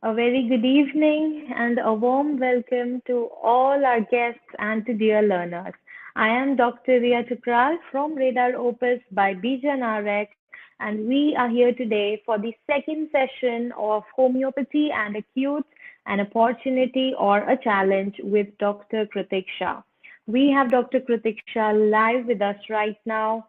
A very good evening and a warm welcome to all our guests and to dear learners. I am Dr. Ria Chukral from Radar Opus by Bijan RX, and we are here today for the second session of Homeopathy and Acute, an opportunity or a challenge with Dr. Kritik Shah. We have Dr. Kritik Shah live with us right now,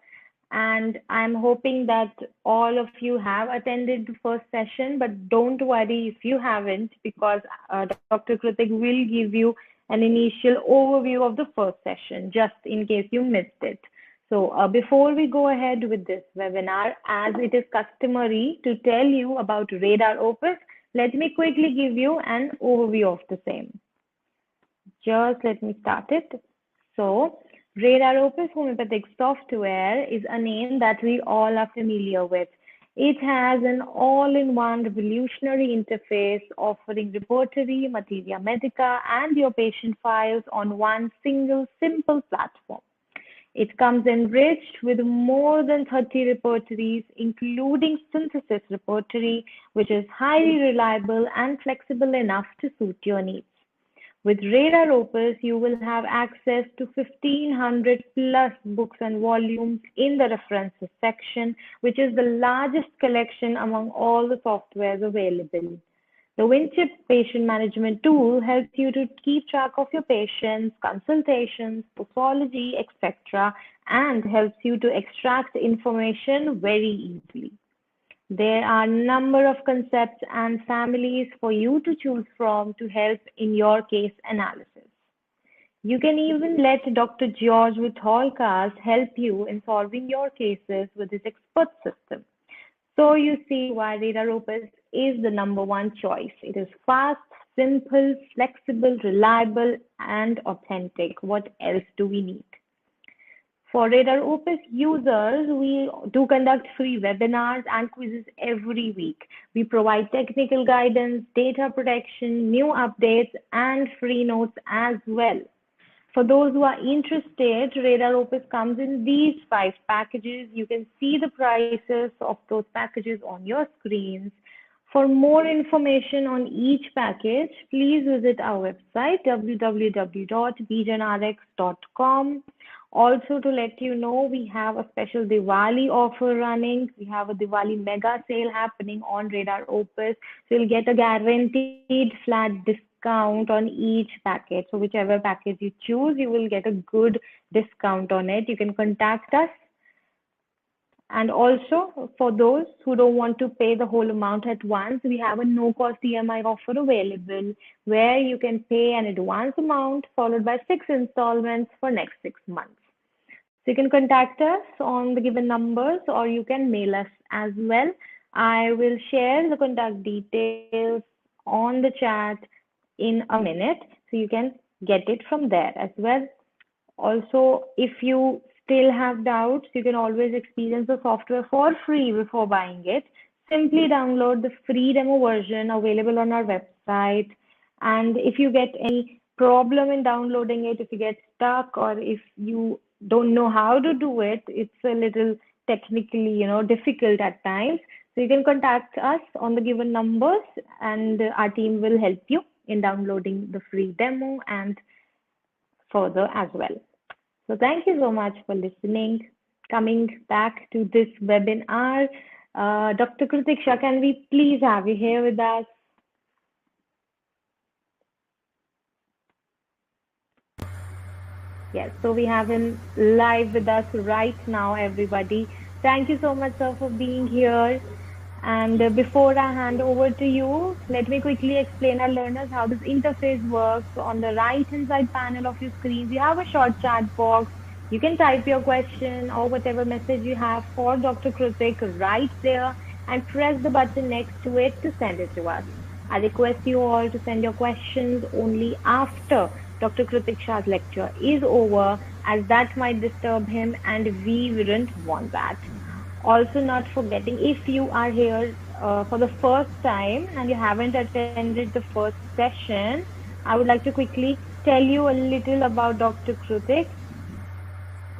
and I'm hoping that all of you have attended the first session, but don't worry if you haven't, because Dr. Kritik will give you an initial overview of the first session, just in case you missed it. So before we go ahead with this webinar, as it is customary to tell you about Radar Opus, let me quickly give you an overview of the same. Just let me start it. So, Radar Opus Homeopathic Software is a name that we all are familiar with. It has an all-in-one revolutionary interface offering repertory, materia medica, and your patient files on one single simple platform. It comes enriched with more than 30 repertories, including synthesis repertory, which is highly reliable and flexible enough to suit your needs. With Radar Opus, you will have access to 1,500 plus books and volumes in the references section, which is the largest collection among all the softwares available. The Winchip patient management tool helps you to keep track of your patients, consultations, pathology, etc., and helps you to extract information very easily. There are a number of concepts and families for you to choose from to help in your case analysis. You can even let Dr. George Witholkas help you in solving your cases with his expert system. So you see why Radar Opus is the #1 choice. It is fast, simple, flexible, reliable, and authentic. What else do we need? For Radar Opus users, we do conduct free webinars and quizzes every week. We provide technical guidance, data protection, new updates, and free notes as well. For those who are interested, Radar Opus comes in these 5 packages. You can see the prices of those packages on your screens. For more information on each package, please visit our website, www.bijanrx.com. Also, to let you know, we have a special Diwali offer running. We have a Diwali mega sale happening on Radar Opus. So you'll get a guaranteed flat discount on each package. So whichever package you choose, you will get a good discount on it. You can contact us. And also, for those who don't want to pay the whole amount at once, we have a no-cost EMI offer available where you can pay an advance amount followed by 6 installments for next 6 months. So you can contact us on the given numbers, or you can mail us as well. I will share the contact details on the chat in a minute, so you can get it from there as well. Also, if you still have doubts, you can always experience the software for free before buying it. Simply download the free demo version available on our website. And if you get any problem in downloading it, if you get stuck, or if you don't know how to do it, it's a little technically, difficult at times. So you can contact us on the given numbers, and our team will help you in downloading the free demo and further as well. So thank you so much for listening. Coming back to this webinar, Dr. Kritik Shah, can we please have you here with us? Yes, so we have him live with us right now, everybody. Thank you so much, sir, for being here. And before I hand over to you, let me quickly explain our learners how this interface works. So on the right-hand side panel of your screens, you have a short chat box. You can type your question or whatever message you have for Dr. Kritik right there and press the button next to it to send it to us. I request you all to send your questions only after Dr. Kritik Shah's lecture is over, as that might disturb him and we wouldn't want that. Also, not forgetting, if you are here for the first time and you haven't attended the first session, I would like to quickly tell you a little about Dr. Kritik.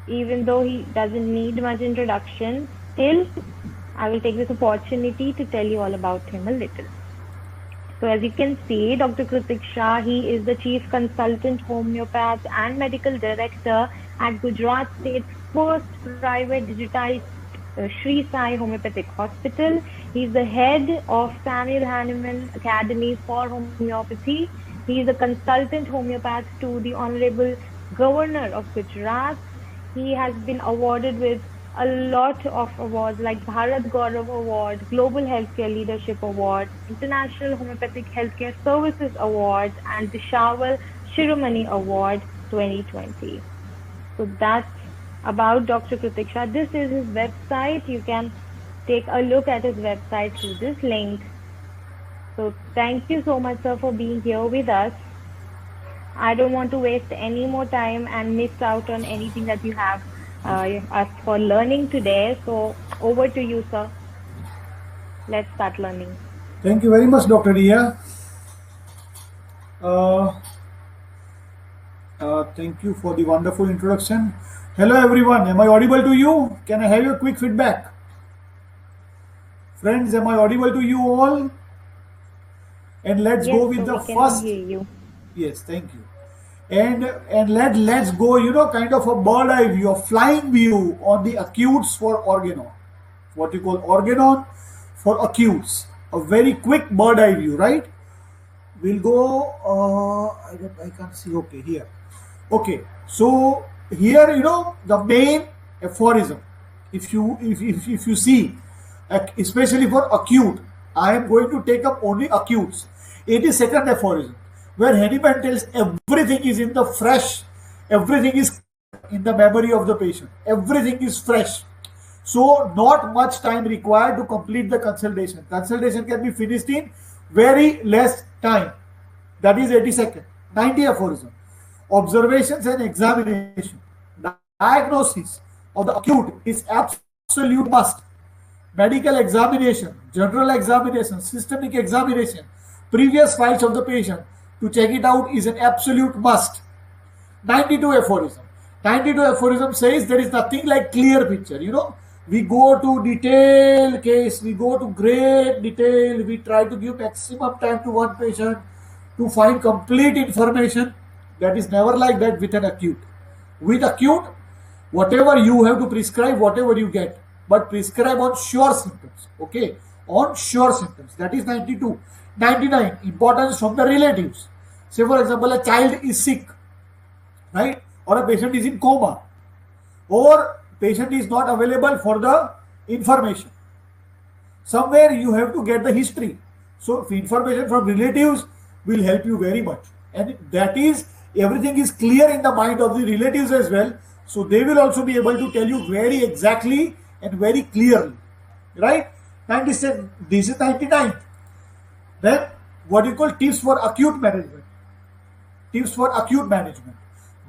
Even though he doesn't need much introduction, still I will take this opportunity to tell you all about him a little. So as you can see, Dr. Kritik Shah, he is the Chief Consultant Homeopath and Medical Director at Gujarat State's first private digitized Sri Sai Homeopathic Hospital. He's the head of Samuel Hahnemann Academy for Homeopathy. He is a consultant homeopath to the Honorable Governor of Gujarat. He has been awarded with a lot of awards like Bharat Gaurav Award, Global Healthcare Leadership Award, International Homeopathic Healthcare Services Award, and the Shawal Shiromani Award 2020. So that's about Dr. Kritik Shah. This is his website. You can take a look at his website through this link. So thank you so much, sir, for being here with us. I don't want to waste any more time and miss out on anything that you have us for learning today. So over to you, sir. Let's start learning. Thank you very much, Dr. Ria. Thank you for the wonderful introduction. Hello everyone, am I audible to you? Can I have your quick feedback? Friends, am I audible to you all? And let's go with the first. Hear you. Yes, thank you. And let's go, kind of a bird eye view, a flying view on the acutes for Organon. What you call Organon for acutes. A very quick bird eye view, right? We'll go, I can't see, okay, here. Okay, so here, the main aphorism, if you see, especially for acute, I am going to take up only acutes. 82nd aphorism, where Hahnemann tells everything is in the fresh, everything is in the memory of the patient, everything is fresh. So not much time required to complete the consultation. Consultation can be finished in very less time. That is 82nd. 90th aphorism, observations and examination. Diagnosis of the acute is absolute must. Medical examination, general examination, systemic examination, previous files of the patient to check it out is an absolute must. 92 aphorism. 92 aphorism says there is nothing like clear picture. We go to detail case, we go to great detail, we try to give maximum time to one patient to find complete information. That is never like that with an acute. With acute, whatever you have to prescribe, whatever you get, but prescribe on sure symptoms. Okay, on sure symptoms. That is 92. 99, importance from the relatives. Say for example, a child is sick, right? Or a patient is in coma, or patient is not available for the information. Somewhere you have to get the history. So information from relatives will help you very much. And that is, everything is clear in the mind of the relatives as well. So they will also be able to tell you very exactly and very clearly. Right? 97, this is 99. Then what you call tips for acute management. Tips for acute management.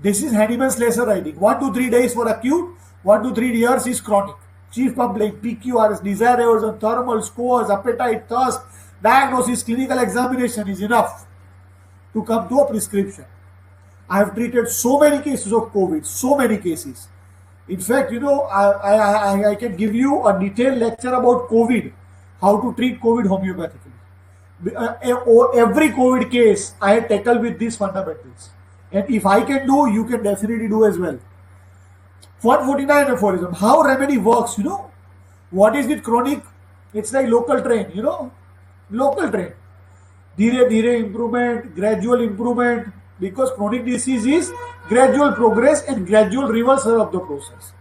This is Hahnemann's lesser writing. 1 to 3 days for acute, 1 to 3 years is chronic. Chief complaint, PQRS, desire aversion, thermal, scores, appetite, thirst, diagnosis, clinical examination is enough to come to a prescription. I have treated so many cases of COVID, so many cases. In fact, I can give you a detailed lecture about COVID, how to treat COVID homeopathically. Every COVID case I tackle with these fundamentals. And if I can do, you can definitely do as well. 149 aphorism, how remedy works, What is with chronic? It's like local train, local train. Dhire improvement, gradual improvement, because chronic disease is gradual progress and gradual reversal of the process.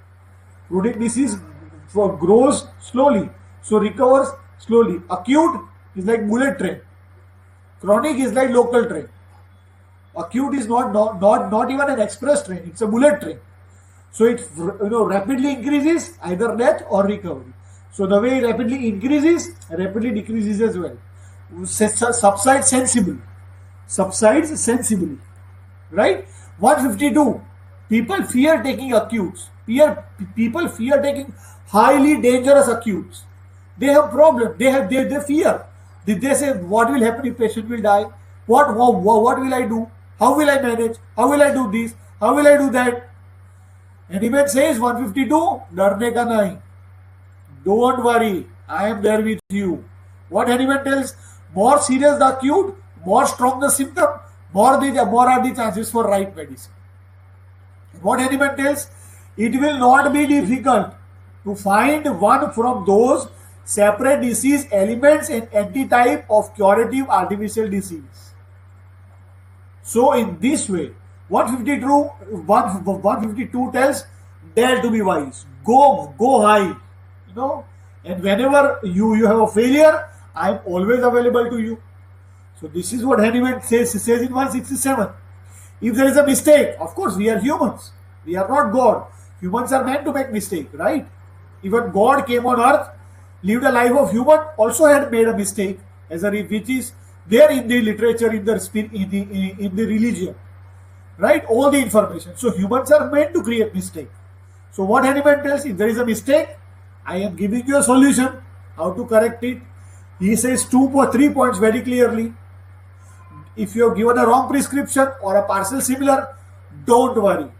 Chronic disease grows slowly, so recovers slowly. Acute is like bullet train. Chronic is like local train. Acute is not even an express train, it's a bullet train. So it rapidly increases either death or recovery. So the way it rapidly increases, rapidly decreases as well. Subsides sensibly. Right? 152. People fear taking acutes. People fear taking highly dangerous acutes. They have problem. They fear. They say, what will happen if patient will die? What will I do? How will I manage? How will I do this? How will I do that? Hahnemann says 152, darne ka nahi. Don't worry, I am there with you. What Hahnemann tells, More serious the acute, more strong the symptom, more are the chances for right medicine. What Hahnemann tells, it will not be difficult to find one from those separate disease elements and antitype of curative artificial disease. So in this way, 152 tells, dare to be wise, go high, and whenever you have a failure, I am always available to you. So this is what Hahnemann says in 167. If there is a mistake, of course we are humans. We are not God. Humans are meant to make mistake, right? Even God came on earth, lived a life of human, also had made a mistake, which is there in the literature, in the religion, right? All the information. So humans are meant to create mistake. So what Hahnemann tells, if there is a mistake, I am giving you a solution, how to correct it. He says 2 or 3 points very clearly. If you have given a wrong prescription or a partial similar, don't worry.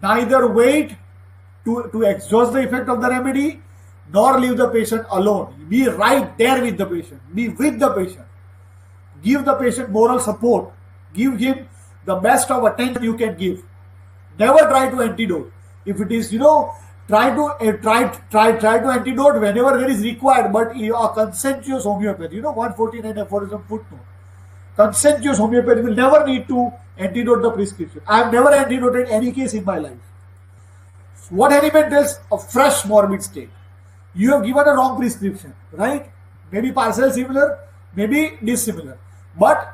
Neither wait to exhaust the effect of the remedy, nor leave the patient alone. Be right there with the patient. Be with the patient. Give the patient moral support. Give him the best of attention you can give. Never try to antidote. If it is, try to antidote whenever there is required, but a conscientious homeopathy, 149 aphorism footnote. Conscientious homeopathy will never need to antidote the prescription. I have never antidoted any case in my life. So what Hahnemann tells, a fresh morbid state. You have given a wrong prescription, right? Maybe partial similar, maybe dissimilar. But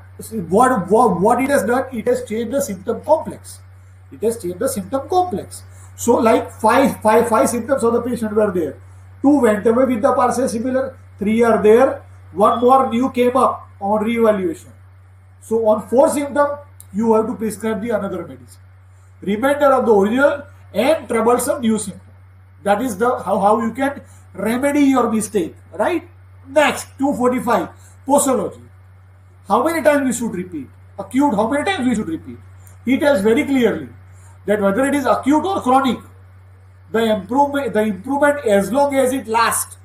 what it has done, it has changed the symptom complex. So like five symptoms of the patient were there. 2 went away with the partial similar, 3 are there, 1 more new came up on re-evaluation. So on 4 symptoms, you have to prescribe the another medicine. Remainder of the original and troublesome new symptom. That is the how you can remedy your mistake, right? Next, 245, posology. How many times we should repeat? Acute, how many times we should repeat? He tells very clearly that whether it is acute or chronic, the improvement as long as it lasts,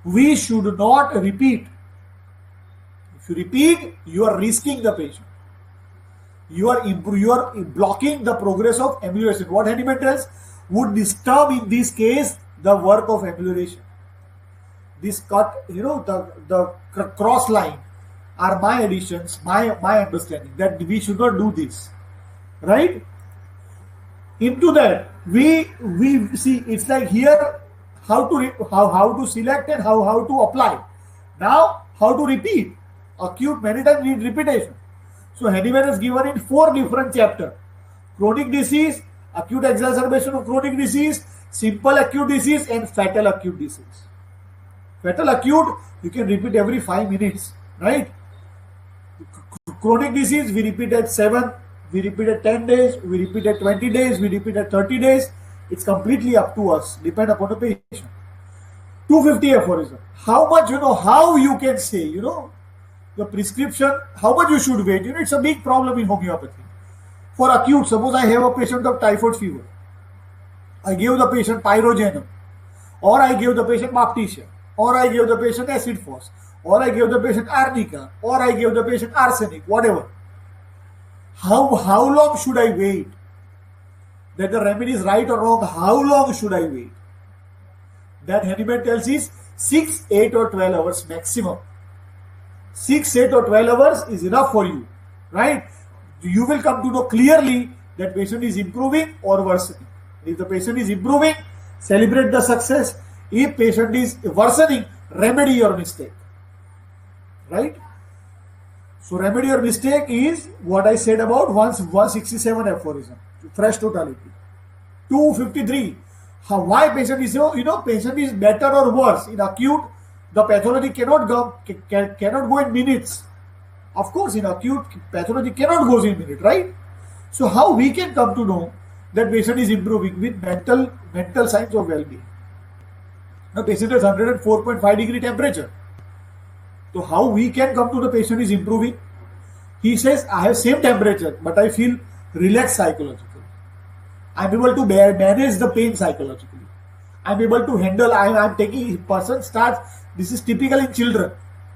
we should not repeat. If you repeat, you are risking the patient. You are blocking the progress of amelioration. What Hahnemann tells would disturb in this case the work of amelioration. This cut, the cross line are my additions, my understanding that we should not do this, right? Into that we see it's like here how to select and how to apply. Now how to repeat. Acute many times need repetition. So Hahnemann has given in 4 different chapters: chronic disease, acute exacerbation of chronic disease, simple acute disease, and fatal acute disease. Fatal acute you can repeat every 5 minutes, right? Chronic disease we repeat at 7, we repeat at 10 days, we repeat at 20 days, we repeat at 30 days. It's completely up to us, depend upon the patient. 250 aphorism. How much, how you can say, the prescription, how much you should wait. It's a big problem in homeopathy. For acute, suppose I have a patient of typhoid fever. I give the patient pyrogenum, or I give the patient baptisia, or I give the patient acid phos, or I give the patient arnica, or I give the patient arsenic, whatever. How long should I wait? That the remedy is right or wrong, how long should I wait? That Hahnemann tells is 6, 8 or 12 hours maximum. 6, 8 or 12 hours is enough for you, right? You will come to know clearly that patient is improving or worsening. If the patient is improving, celebrate the success. If patient is worsening, remedy your mistake, right? So remedy your mistake is what I said about 167 aphorism, fresh totality. 253, why patient is, patient is better or worse. In acute, the pathology cannot go in minutes. Of course, in acute, pathology cannot go in minutes, right? So how we can come to know that patient is improving with mental signs of well-being? Now patient has 104.5 degree temperature. So how we can come to the patient is improving? He says, I have same temperature, but I feel relaxed psychologically. I am able to manage the pain psychologically. I'm able to handle. I'm taking person starts. This is typical in children.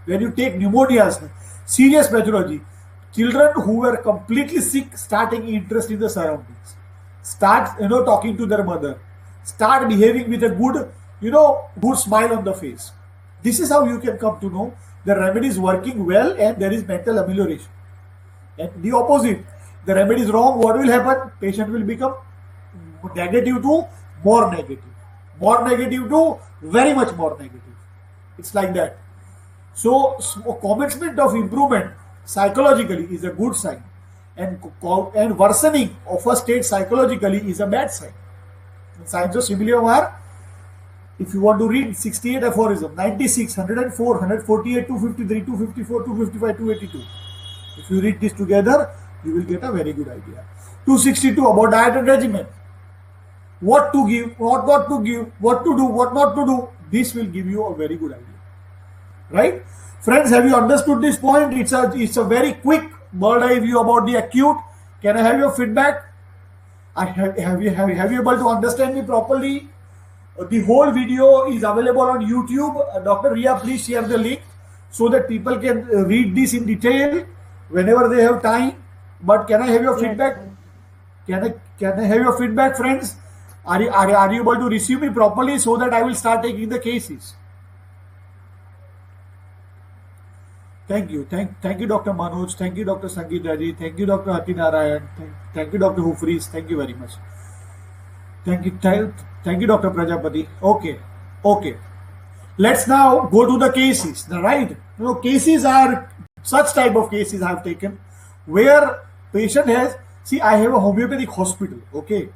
When you take pneumonias, serious pathology, children who were completely sick start taking interest in the surroundings, start talking to their mother, start behaving with a good smile on the face. This is how you can come to know the remedy is working well and there is mental amelioration. And the opposite, the remedy is wrong, what will happen? Patient will become negative to more negative, more negative to very much more negative. It's like that. So, commencement of improvement psychologically is a good sign, and worsening of a state psychologically is a bad sign. In Science of Similium are, if you want to read 68 aphorism, 96, 104, 148, 253, 254, 255, 282. If you read this together, you will get a very good idea. 262 about diet and regimen. What to give, what not to give, what to do, what not to do. This will give you a very good idea. Right? Friends, have you understood this point? It's a very quick bird eye view about the acute. Can I have your feedback? Have you able to understand me properly? The whole video is available on YouTube. Dr. Ria, please share the link so that people can read this in detail whenever they have time. But can I have your feedback? Yes. Can I have your feedback, friends? Are you able to receive me properly so that I will start taking the cases? Thank you. Thank you, Dr. Manoj. Thank you, Dr. Sangeet Reddy. Thank you, Dr. Hati Narayan. Thank you, Dr. Hufries. Thank you very much. Thank you, Dr. Prajapati. Okay. Let's now go to the cases. Right? Cases are such type of cases I have taken where patient has. See, I have a homeopathic hospital. Okay,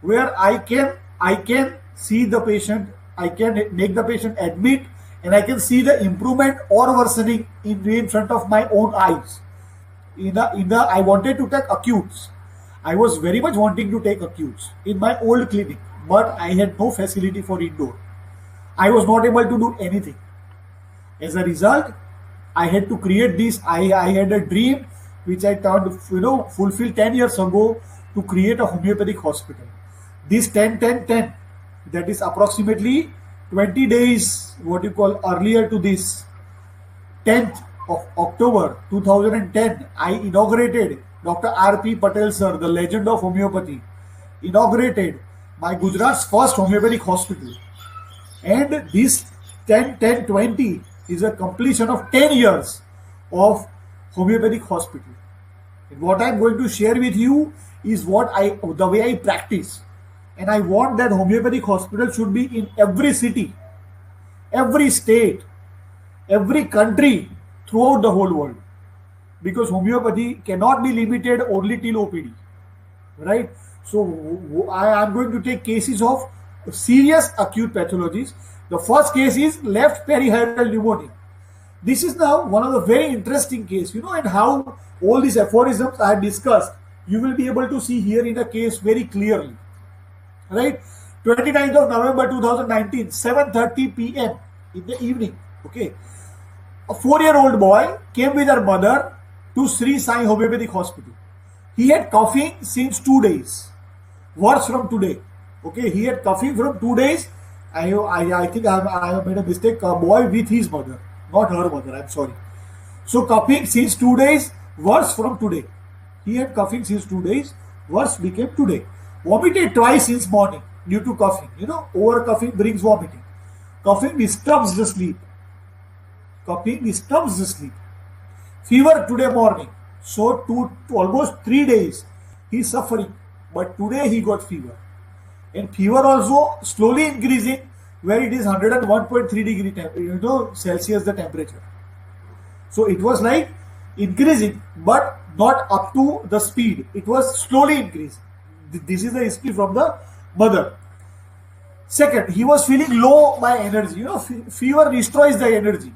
where I can see the patient. I can make the patient admit, and I can see the improvement or worsening in front of my own eyes. I wanted to take acutes. I was very much wanting to take acutes in my old clinic, but I had no facility for indoor. I was not able to do anything. As a result, I had to create this. I had a dream which I fulfilled 10 years ago to create a homeopathic hospital. This 10-10-10, that is approximately 20 days, what you call earlier to this, 10th of October 2010, I inaugurated Dr. R.P. Patel sir, the legend of homeopathy, inaugurated my Gujarat's first homeopathic hospital. And this 10-10-20 is a completion of 10 years of homeopathic hospital. And what I'm going to share with you is the way I practice. And I want that homeopathic hospital should be in every city, every state, every country throughout the whole world. Because homeopathy cannot be limited only till OPD. Right? So I am going to take cases of serious acute pathologies. The first case is left perihiral pneumonia. This is now one of the very interesting case, and how all these aphorisms I have discussed, you will be able to see here in a case very clearly. Right? 29th of November 2019, 7:30 p.m. in the evening. Okay. A 4-year-old boy came with her mother to Sri Sai Homeopathic Hospital. He had coughing since 2 days. Worse from today. Okay, he had coughing from 2 days. I think I have made a mistake. A boy with his mother, not her mother. I'm sorry. So coughing since 2 days, worse from today. He had coughing since 2 days, worse became today. Vomited twice since morning due to coughing. Over coughing brings vomiting. Coughing disturbs the sleep. Fever today morning. So to almost 3 days he is suffering. But today he got fever. And fever also slowly increasing where it is 101.3 degree Celsius the temperature. So it was like increasing but not up to the speed. It was slowly increasing. This is the history from the mother. Second, he was feeling low by energy. Fever destroys the energy.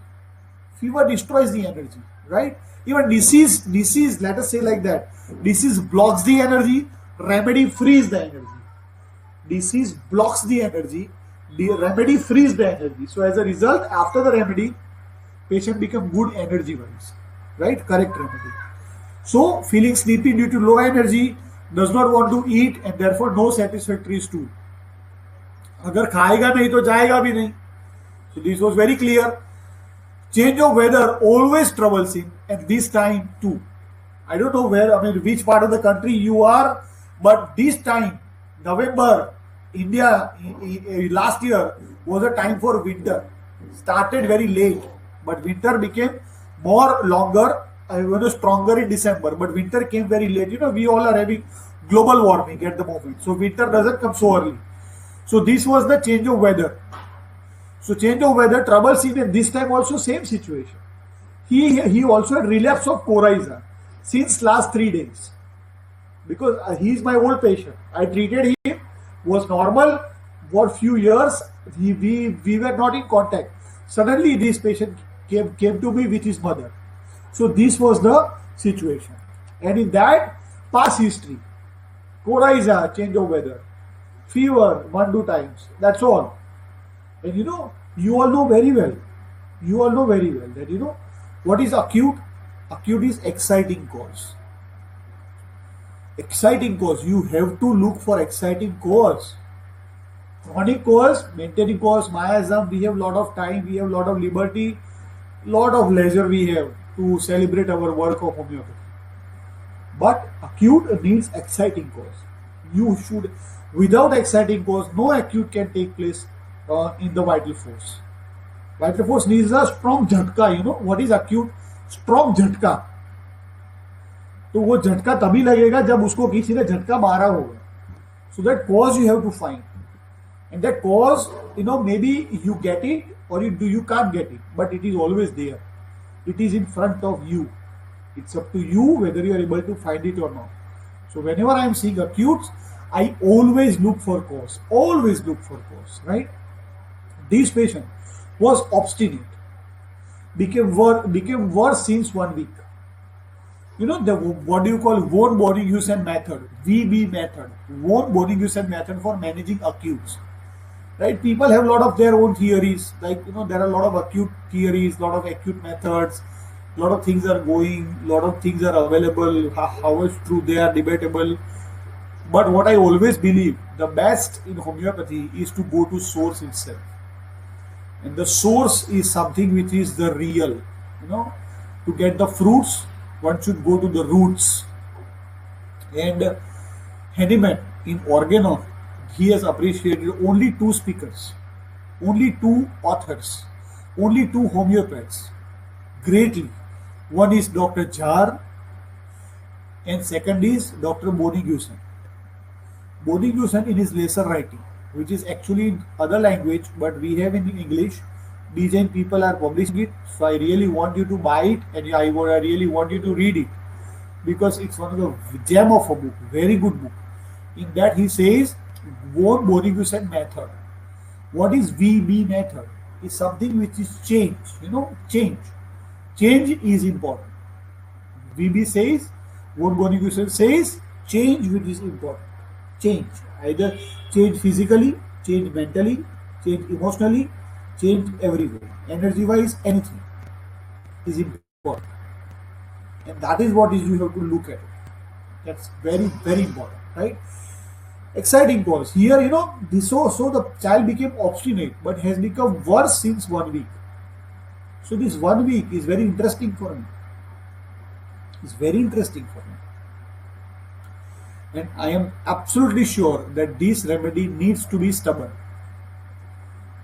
Right? Even disease, let us say like that. Disease blocks the energy, remedy frees the energy. Disease blocks the energy, the remedy frees the energy. So as a result, after the remedy, patient become good energy wise. Right? Correct remedy. So feeling sleepy due to low energy, does not want to eat, and therefore no satisfactory stool. अगर खाएगा नहीं तो जाएगा भी नहीं. So this was very clear. Change of weather always troubles him, and this time too. I don't know where, I mean, which part of the country you are, but this time, November, India, last year was a time for winter. Started very late, but winter became more longer, stronger in December. But winter came very late. We all are having global warming at the moment, so winter doesn't come so early. So this was the change of weather. So change of weather troubles him, and this time also same situation. He also had relapse of coryza since last 3 days, because he is my old patient. I treated him, was normal for few years. We were not in contact. Suddenly this patient came to me with his mother. So this was the situation, and in that past history, coryza, change of weather, fever 1 2 times. That's all. And you all know very well. You all know very well that what is acute. Acute is exciting cause. Exciting cause. You have to look for exciting cause. Chronic cause, maintaining cause, miasm. We have lot of time. We have lot of liberty. Lot of leisure we have to celebrate our work of homeopathy. But acute needs exciting cause. You should, without exciting cause, no acute can take place in the vital force. Vital force needs a strong झटका. What is acute? Strong झटका. तो वो झटका तभी लगेगा जब उसको किसी ने झटका मारा होगा. So that cause you have to find, and that cause, maybe you get it or you can't get it, but it is always there. It is in front of you. It's up to you whether you are able to find it or not. So whenever I am seeing acutes, I always look for cause. Always look for cause, right? This patient was obstinate, became worse since 1 week. What do you call von Boningusen method, VB method, von Boningusen method for managing acutes, right? People have a lot of their own theories, like there are a lot of acute theories, lot of acute methods, lot of things are going, lot of things are available. How much true they are debatable. But what I always believe, the best in homeopathy is to go to source itself, and the source is something which is the real. To get the fruits, one should go to the roots. And Henneman in Organon, he has appreciated only 2 speakers, only 2 authors, only 2 homeopaths greatly. One is Dr. Jar, and second is Dr. Boningusen. Boningusen in his lesser writing, which is actually in other language, but we have in English. Design people are publishing it, so I really want you to buy it, and I really want you to read it, because it's one of the gem of a book, very good book. In that he says, von Boningusen method. What is VB method? Is something which is change. Change. Change is important. VB says, von Boningusen says, change which is important. Change. Either change physically, change mentally, change emotionally, change everywhere. Energy wise, anything is important. And that is what is you have to look at it. That's very, very important, right? Exciting cause. Here, so the child became obstinate, but has become worse since 1 week. So this 1 week is very interesting for me. It's very interesting for me. And I am absolutely sure that this remedy needs to be stubborn,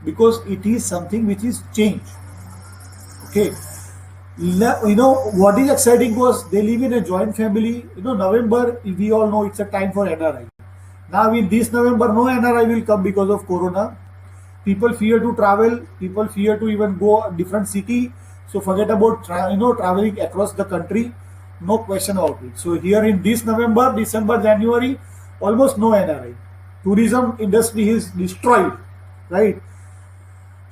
because it is something which is change. Okay. What is exciting was they live in a joint family. November, we all know it's a time for NRI. Now in this November, no NRI will come because of Corona. People fear to travel. People fear to even go a different city. So forget about traveling across the country. No question about it. So here in this November, December, January, almost no NRI. Tourism industry is destroyed, right?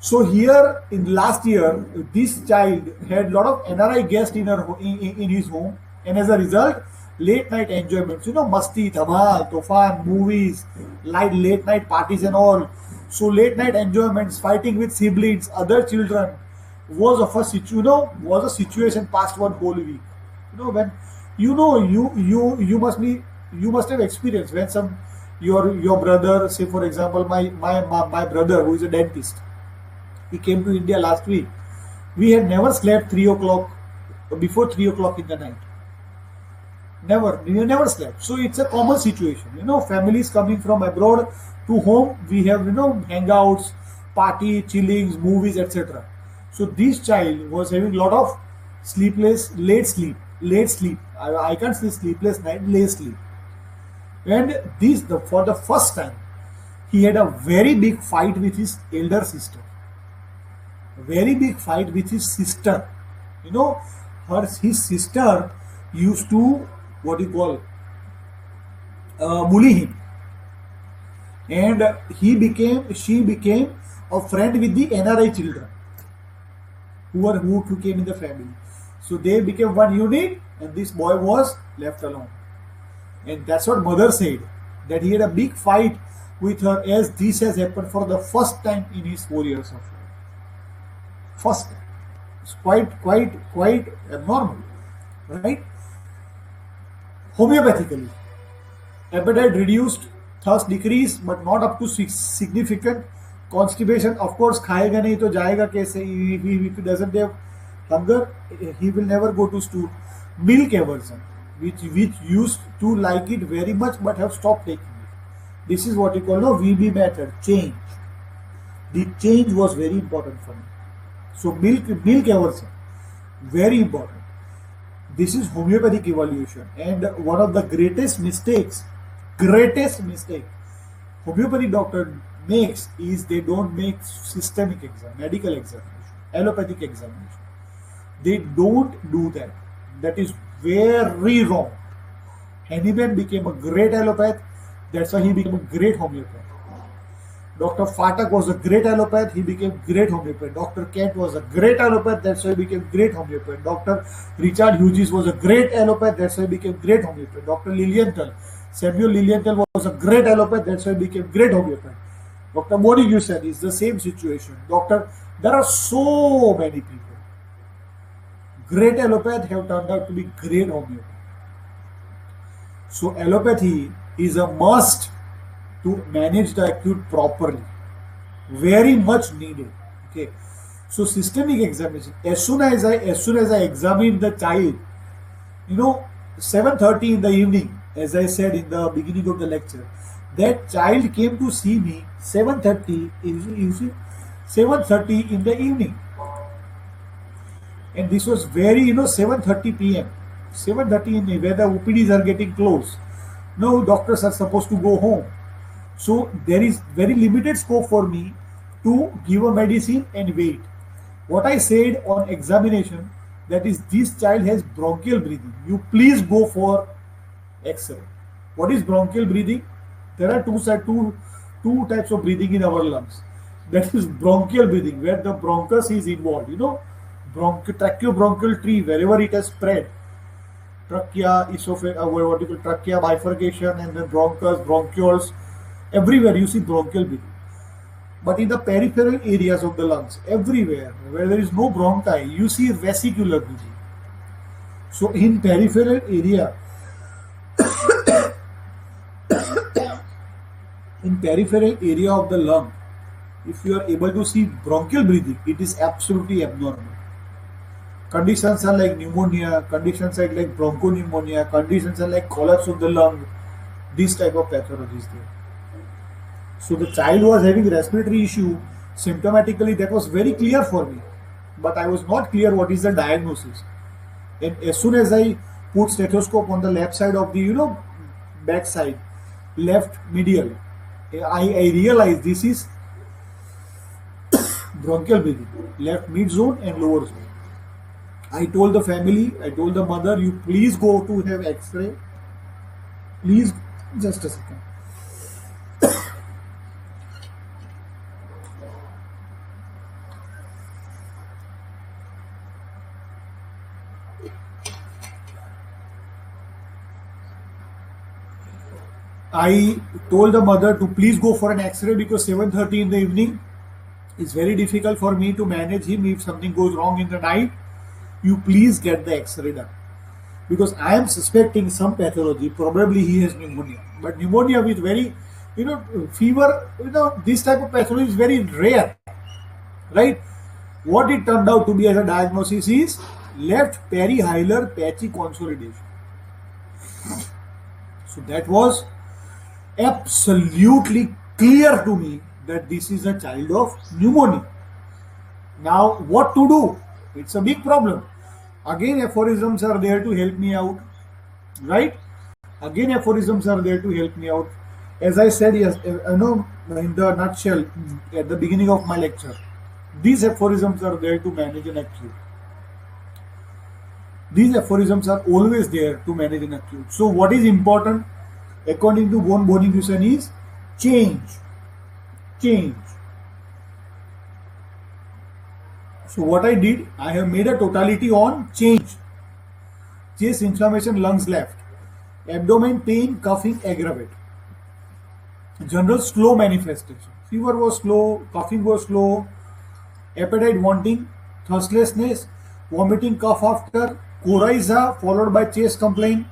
So here in last year, this child had lot of NRI guests in his home, and as a result, late night enjoyments, masti, dhamal, tofan, movies, late night parties and all. So late night enjoyments, fighting with siblings, other children, was a situation past 1 whole week. When you must have experienced when some Your brother, say for example, my brother who is a dentist, he came to India last week. We had never slept 3 o'clock before 3 o'clock in the night. Never, we never slept. So it's a common situation. Families coming from abroad to home, we have hangouts, party, chillings, movies, etc. So this child was having a lot of sleepless, late sleep. I can't say sleepless night, late sleep. And for the first time, he had a very big fight with his elder sister. Very big fight with his sister. You know, his sister used to what you call bully him, and she became a friend with the NRI children who came in the family. So they became one unit, and this boy was left alone. And that's what mother said, that he had a big fight with her, as this has happened for the first time in his 4 years of life. First time. It's quite abnormal, right? Homeopathically, appetite reduced, thirst decreased, but not up to significant. Constipation, of course, खाएगा नहीं तो जाएगा कैसे? If he doesn't have hunger, he will never go to stool. Milk aversion, which used to like it very much but have stopped taking it. This is what you call VB method, change. The change was very important for me. So milk aversion, very important. This is homeopathic evaluation, and one of the greatest mistake homeopathy doctor makes is they don't make systemic exam, medical examination, allopathic examination. They don't do that. That is very wrong. Hahnemann became a great allopath. That's why he became a great homeopath. Dr. Phatak was a great allopath. He became great homeopath. Dr. Kent was a great allopath. That's why he became great homeopath. Dr. Richard Hughes was a great allopath. That's why he became great homeopath. Dr. Lilienthal, Samuel Lilienthal was a great allopath. That's why he became great homeopath. Dr. Modi said is the same situation. There are so many people. Great allopath have turned out to be great homeopath. So allopathy is a must to manage the acute properly. Very much needed. Okay. So systemic examination. As soon as I examine the child, 7:30 in the evening, as I said in the beginning of the lecture, that child came to see me 7:30. You see, 7:30 in the evening, and this was very 7:30 p.m. 7:30 in the where the OPDs are getting close. No, doctors are supposed to go home. So there is very limited scope for me to give a medicine and wait. What I said on examination, that is, this child has bronchial breathing. You please go for X-ray. What is bronchial breathing? There are two types of breathing in our lungs. That is bronchial breathing, where the bronchus is involved. Tracheobronchial tree, wherever it has spread. Trachea, esophagus, trachea bifurcation, and then bronchus, bronchioles. Everywhere you see bronchial breathing. But in the peripheral areas of the lungs, everywhere where there is no bronchi, you see vesicular breathing. So in peripheral area, of the lung, if you are able to see bronchial breathing, it is absolutely abnormal. Conditions are like pneumonia, conditions are like bronchopneumonia, conditions are like collapse of the lung. This type of pathology is there. So the child was having respiratory issue. Symptomatically, that was very clear for me, but I was not clear what is the diagnosis. And as soon as I put stethoscope on the left side of the back side, left medial, I realized this is bronchial breathing, left mid zone and lower zone. I told the family, I told the mother, you please go to have X-ray. Please, just a second. I told the mother to please go for an X-ray because 7:30 in the evening is very difficult for me to manage him. If something goes wrong in the night, you please get the X-ray done. Because I am suspecting some pathology. Probably he has pneumonia. But pneumonia with very fever, this type of pathology is very rare, right? What it turned out to be as a diagnosis is left perihilar patchy consolidation. So that was absolutely clear to me that this is a child of pneumonia. Now, what to do? It's a big problem. Again, aphorisms are there to help me out, right? Again, aphorisms are there to help me out. As I said, yes, in the nutshell at the beginning of my lecture, these aphorisms are there to manage an acute. These aphorisms are always there to manage an acute. So, what is important according to von Bonigusen is change. Change. So, what I did, I have made a totality on change. Chest inflammation, lungs left. Abdomen pain, coughing aggravate. General slow manifestation. Fever was slow, coughing was slow, appetite wanting, thirstlessness, vomiting, cough after, coryza followed by chest complaint,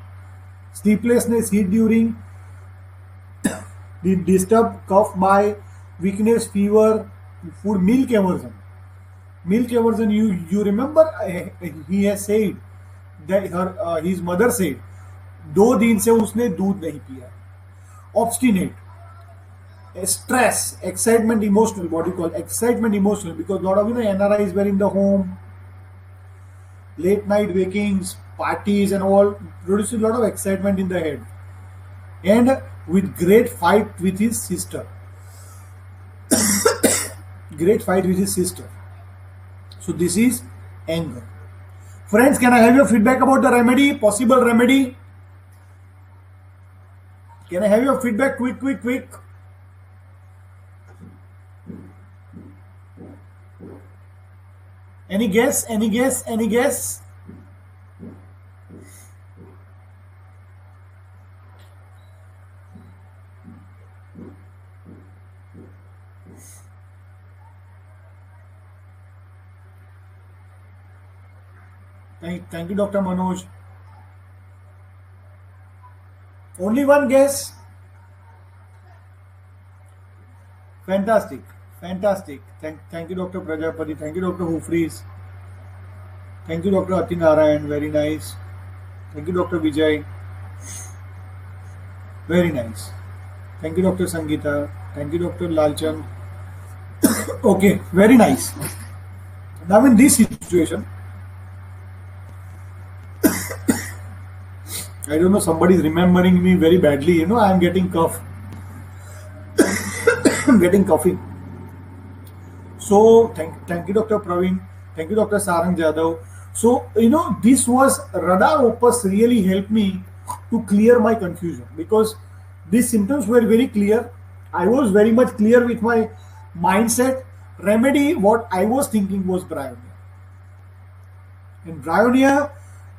sleeplessness, heat during, disturbed cough by weakness, fever, food, milk aversion. Milk aversion, you remember he has said that his mother said 2 दिन से उसने दूध नहीं पिया. Obstinate, stress, excitement, emotional. What do you call excitement, emotional? Because a lot of NRIs were in the home, late night wakings, parties, and all producing a lot of excitement in the head, and with great fight with his sister. Great fight with his sister. So this is anger. Friends, can I have your feedback about the remedy? Possible remedy? Can I have your feedback? Quick. Any guess? Thank you, Dr. Manoj. Only one guess? Fantastic. Thank you, Dr. Prajapati. Thank you, Dr. Hufries. Thank you, Dr. Atinarayan. Very nice. Thank you, Dr. Vijay. Very nice. Thank you, Dr. Sangeeta. Thank you, Dr. Lalchand. Okay, very nice. Now in this situation, I don't know, somebody is remembering me very badly. I am getting cough. I'm getting coughing. So, thank you, Dr. Praveen. Thank you, Dr. Sarang Jadhav. So, this was Radar Opus really helped me to clear my confusion because these symptoms were very clear. I was very much clear with my mindset. Remedy, what I was thinking was bryonia. In bryonia,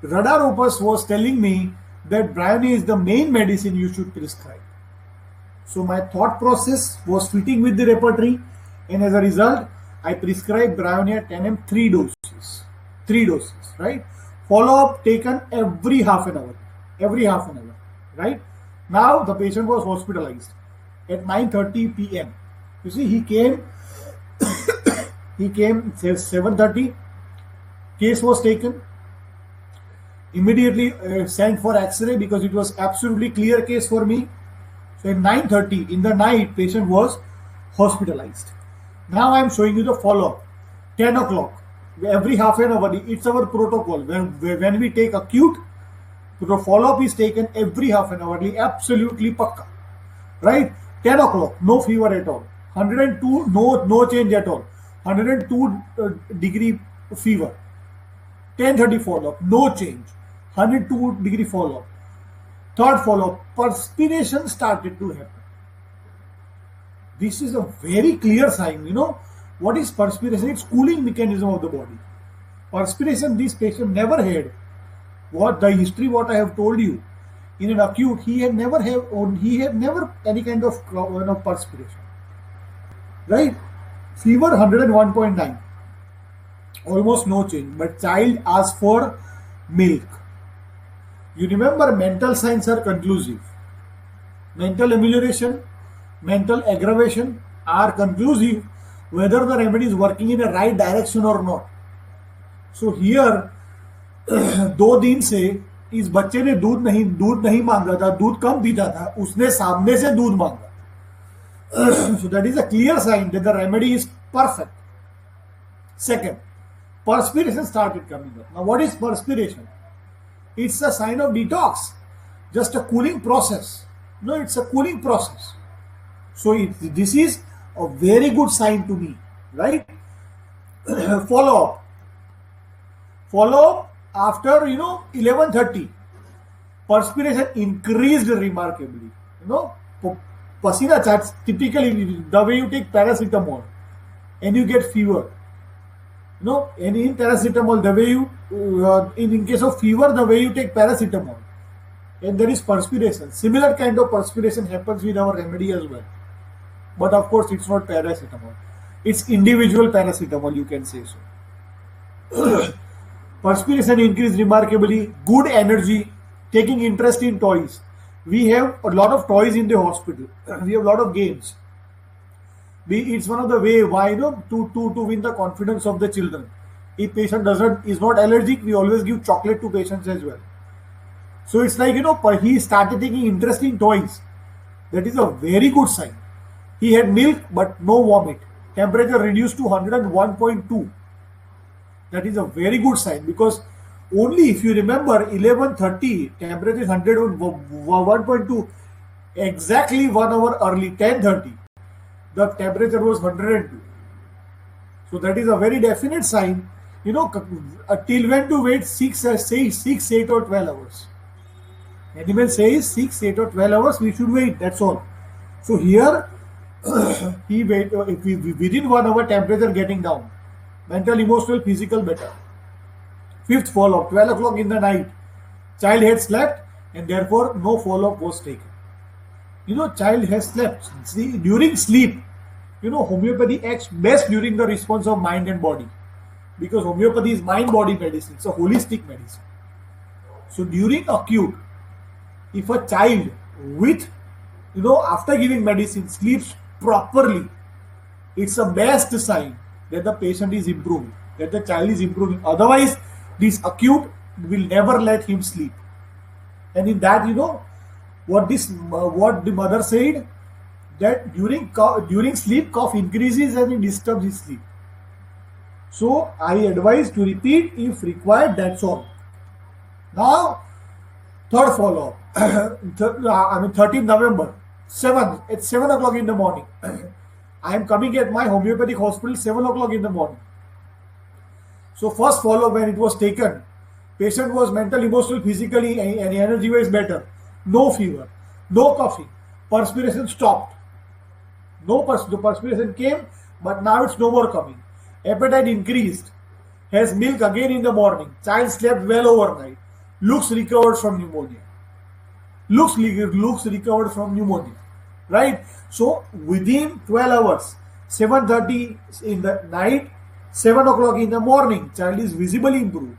Radar Opus was telling me that bryonia is the main medicine you should prescribe. So my thought process was fitting with the repertory, and as a result, I prescribed bryonia 10 mg 3 doses. 3 doses, right? Follow-up taken every half an hour. Right? Now the patient was hospitalized at 9:30 p.m. You see, he came say 7:30. Case was taken. Immediately sent for X-ray because it was absolutely clear case for me. So at 9:30 in the night, patient was hospitalized. Now I am showing you the follow-up. 10 o'clock. Every half an hour, it's our protocol. When we take acute, the follow-up is taken every half an hour. Absolutely pakka. Right? 10 o'clock, no fever at all. 102, no change at all. 102 degree fever. 10:30 follow-up, no change. 102 degree follow-up. Third follow-up, perspiration started to happen. This is a very clear sign. What is perspiration? It's cooling mechanism of the body. Perspiration, this patient never had. What the history, what I have told you, in an acute, he had never any kind of perspiration. Right? Fever 101.9. Almost no change. But child asked for milk. You remember mental signs are conclusive. Mental amelioration, mental aggravation are conclusive whether the remedy is working in a right direction or not. So here 2 दिन से इस बच्चे ने दूध नहीं मांगा था, दूध कम पीता था, उसने सामने से दूध मांगा. So that is a clear sign that the remedy is perfect. Second, perspiration started coming up. Now what is perspiration? It's a sign of detox, just a cooling process. No, it's a cooling process. So this is a very good sign to me, right? follow up. Follow up after 11:30. Perspiration increased remarkably. Pasina charts typically the way you take paracetamol and you get fever. And in paracetamol, the way you, in case of fever, the way you take paracetamol, and there is perspiration. Similar kind of perspiration happens with our remedy as well. But of course, it's not paracetamol. It's individual paracetamol, you can say so. Perspiration increased remarkably, good energy, taking interest in toys. We have a lot of toys in the hospital. We have a lot of games. It's one of the way why to win the confidence of the children. If patient is not allergic, we always give chocolate to patients as well. So it's like he started taking interest in toys. That is a very good sign. He had milk but no vomit. Temperature reduced to 101.2. That is a very good sign, because only if you remember 11:30 temperature is 101.2, exactly 1 hour early 10:30 the temperature was 102. So that is a very definite sign. Till when to wait 6, 8 or 12 hours. Animal says 6, 8 or 12 hours we should wait, that's all. So here he wait within 1 hour temperature getting down. Mental, emotional, physical better. Fifth follow-up, 12 o'clock in the night. Child had slept and therefore no follow-up was taken. Child has slept. See, during sleep, homeopathy acts best during the response of mind and body, because homeopathy is mind-body medicine. It's a holistic medicine. So during acute, if a child with, after giving medicine sleeps properly, it's a best sign that the patient is improving, that the child is improving. Otherwise, this acute will never let him sleep. And in that, what the mother said, that during sleep cough increases and it disturbs his sleep. So I advise to repeat if required. That's all. Now, third follow-up. 13th November, 7 o'clock in the morning. I am coming at my homeopathic hospital 7 o'clock in the morning. So first follow-up, when it was taken, patient was mental, emotional, physically and energy-wise better. No fever, no coughing, perspiration stopped. The perspiration came, but now it's no more coming. Appetite increased. Has milk again in the morning. Child slept well overnight. Looks recovered from pneumonia. Looks recovered from pneumonia. Right? So within 12 hours, 7:30 in the night, 7 o'clock in the morning, child is visibly improved.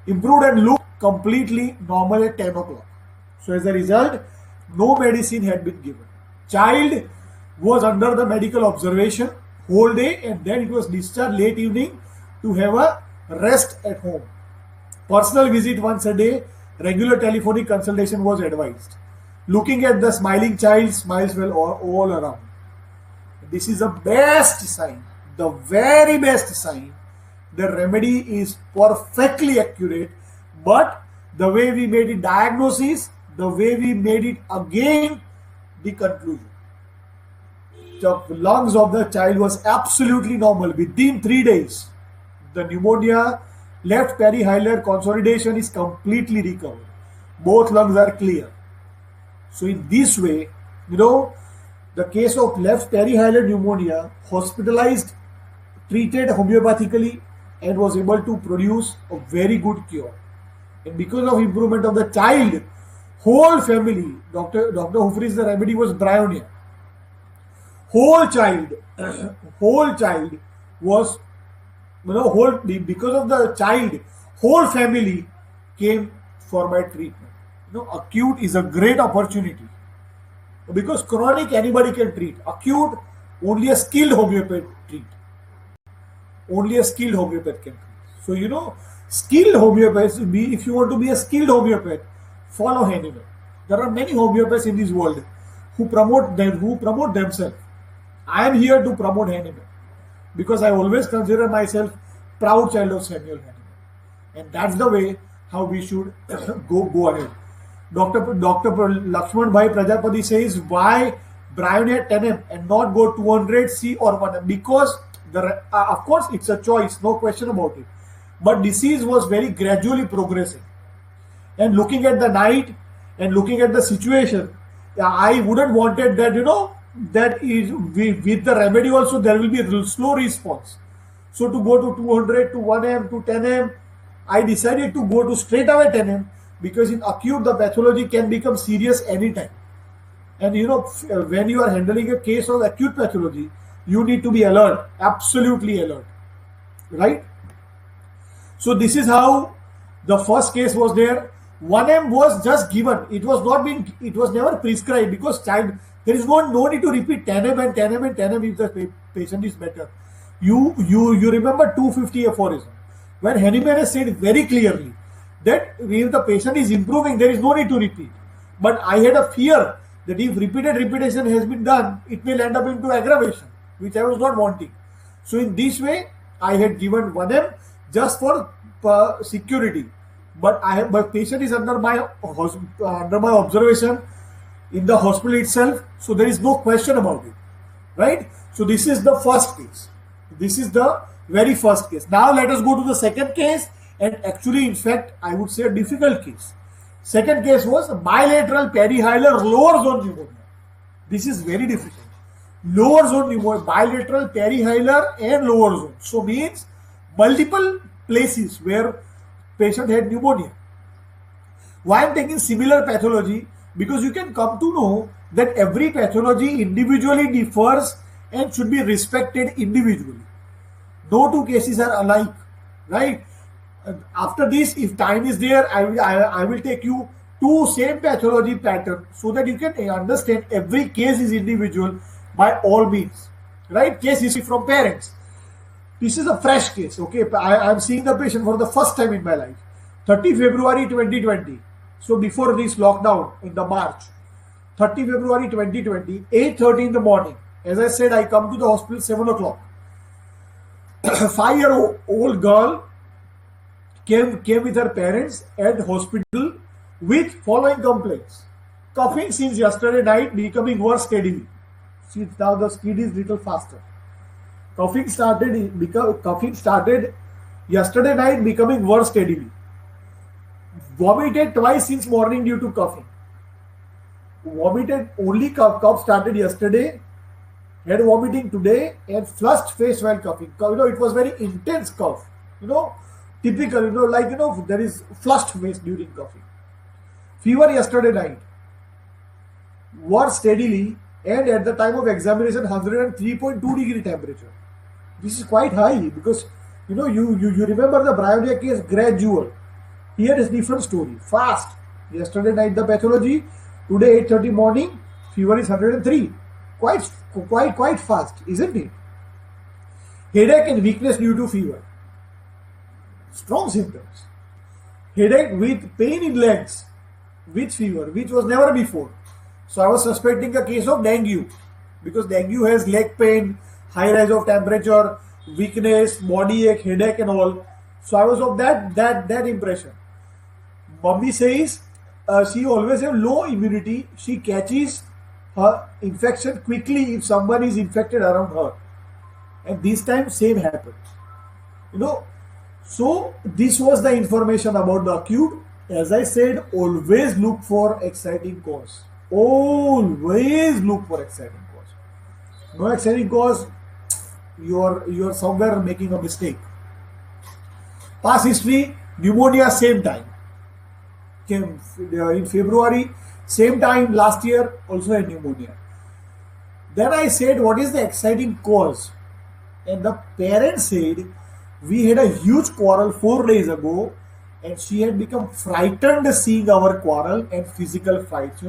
Improved and looked completely normal at 10 o'clock. So as a result, no medicine had been given. Child was under the medical observation whole day, and then it was discharged late evening to have a rest at home. Personal visit once a day, regular telephonic consultation was advised. Looking at the smiling child, smiles were all around. This is the best sign, the very best sign. The remedy is perfectly accurate, but the way we made it diagnosis, the way we made it again, the conclusion. The lungs of the child was absolutely normal. Within 3 days, the pneumonia, left perihilar consolidation is completely recovered. Both lungs are clear. So in this way, the case of left perihilar pneumonia, hospitalized, treated homeopathically, and was able to produce a very good cure. And because of improvement of the child, whole family, Dr. Hufri's the remedy was bryonia. Whole child was, because of the child, whole family came for my treatment. Acute is a great opportunity. Because chronic anybody can treat. Acute, only a skilled homeopath treat. Only a skilled homeopath can treat. So skilled homeopaths. If you want to be a skilled homeopath, follow Hahnemann. There are many homeopaths in this world who promote themselves. I am here to promote Hahnemann because I always consider myself proud child of Samuel Hahnemann, and that's the way how we should go ahead. Dr. Lakshman Bhai Prajapati says, why Brionet 10M and not go 200C or 1M? Because of course it's a choice, no question about it. But disease was very gradually progressing, and looking at the night and looking at the situation, I wouldn't wanted that that is with the remedy also there will be a slow response. So to go to 200 to 1M to 10M, I decided to go to straight away 10M because in acute the pathology can become serious anytime. And when you are handling a case of acute pathology, you need to be alert, absolutely alert, right? So this is how the first case was there. 1M was just given. It was never prescribed because there is no need to repeat 10M and 10M and 10M if the patient is better. You remember 250 aphorism where Hahnemann has said very clearly that if the patient is improving, there is no need to repeat. But I had a fear that if repeated repetition has been done, it will end up into aggravation, which I was not wanting. So in this way, I had given 1M just for security. But patient is under my observation in the hospital itself, so there is no question about it, right? So this is the first case. This is the very first case. Now let us go to the second case, and actually, in fact, I would say a difficult case. Second case was bilateral perihilar lower zone pneumonia. This is very difficult. Lower zone pneumonia, bilateral perihilar and lower zone. So means multiple places where patient had pneumonia. Why I am taking similar pathology? Because you can come to know that every pathology individually differs and should be respected individually. No two cases are alike, right? After this, if time is there, I will take you to same pathology pattern so that you can understand every case is individual by all means, right? Case history from parents. This is a fresh case, okay? I am seeing the patient for the first time in my life. 30 February 2020. So before this lockdown in the March. 30 February 2020, 8:30 in the morning. As I said, I come to the hospital 7 o'clock. 5-year-old girl came with her parents at hospital with following complaints. Coughing since yesterday night becoming worse steadily. See, now the speed is little faster. Coughing started yesterday night becoming worse steadily. Vomited twice since morning due to coughing. Vomited only cough started yesterday. Had vomiting today and flushed face while coughing. It was very intense cough. Typical, there is flushed face during coughing. Fever yesterday night. Worse steadily and at the time of examination 103.2 degree temperature. This is quite high because you remember the Brionia case gradual. Here is different story. Fast. Yesterday night the pathology. Today 8:30 morning. Fever is 103. Quite fast, isn't it? Headache and weakness due to fever. Strong symptoms. Headache with pain in legs with fever, which was never before. So I was suspecting a case of dengue because dengue has leg pain, high rise of temperature, weakness, body ache, headache and all. So I was of that impression. Mummy says she always have low immunity. She catches her infection quickly if someone is infected around her. And this time same happened. So this was the information about the acute. As I said, always look for exciting cause. Always look for exciting cause. No exciting cause, you are somewhere making a mistake. Past history, pneumonia same time. Came in February, same time last year also had pneumonia. Then I said, what is the exciting cause? And the parents said, we had a huge quarrel 4 days ago and she had become frightened seeing our quarrel and physical fights.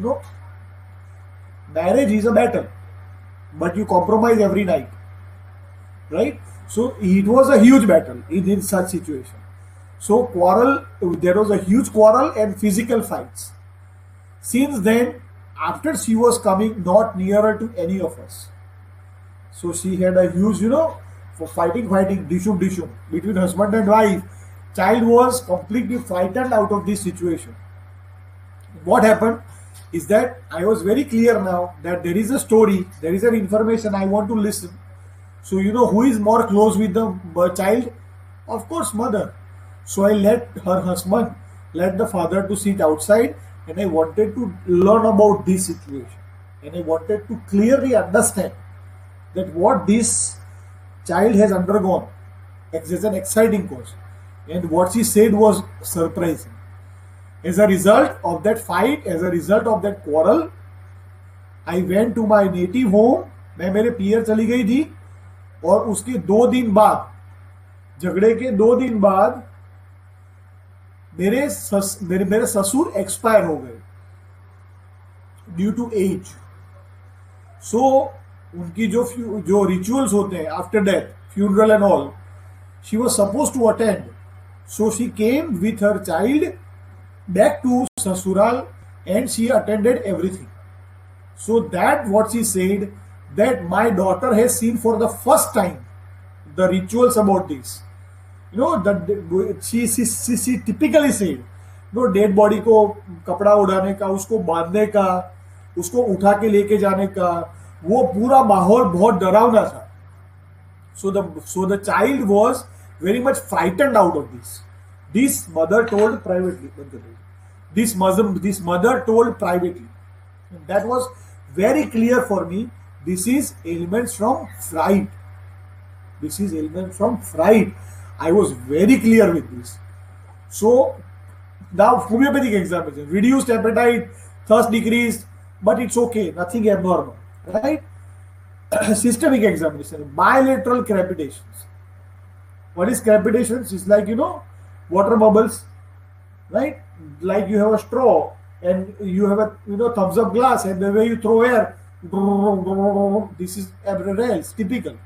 Marriage is a battle, but you compromise every night, right? So it was a huge battle in such situation. So quarrel, there was a huge quarrel and physical fights. Since then, after she was coming not nearer to any of us, so she had a huge, for fighting, dishum between husband and wife. Child was completely frightened out of this situation. What happened is that I was very clear now that there is a story, there is an information I want to listen. So who is more close with the child? Of course, mother. So I let her husband, let the father to sit outside, and I wanted to learn about this situation, and I wanted to clearly understand that what this child has undergone is an exciting course, and what she said was surprising. As a result of that fight, as a result of that quarrel, I went to my native home. मैं मेरे पियर चली गई थी, और उसके 2 दिन बाद, झगड़े के 2 दिन बाद, मेरे ससुर एक्सपायर हो गए ड्यू टू एज. सो उनकी जो रिचुअल्स होते हैं after death, funeral and all, she was suppose to attend. So she came with her child back to Sasural, and she attended everything. So that what she said, that my daughter has seen for the first time the rituals about this. That she typically said, dead body को कपड़ा उड़ाने का, उसको बांधने का, उसको उठा के लेके जाने का, वो पूरा माहौल बहुत डरावना था. So the child was very much frightened out of this. This mother told privately. This mother told privately. And that was very clear for me. This is elements from fright. This is elements from fright. I was very clear with this. So now homeopathic examination, reduced appetite, thirst decreased, but it's okay, nothing abnormal, right? Systemic examination, bilateral crepitations. What is crepitations? It's like water bubbles, right? Like you have a straw and you have a thumbs up glass, and the way you throw air, this is abnormal, typical.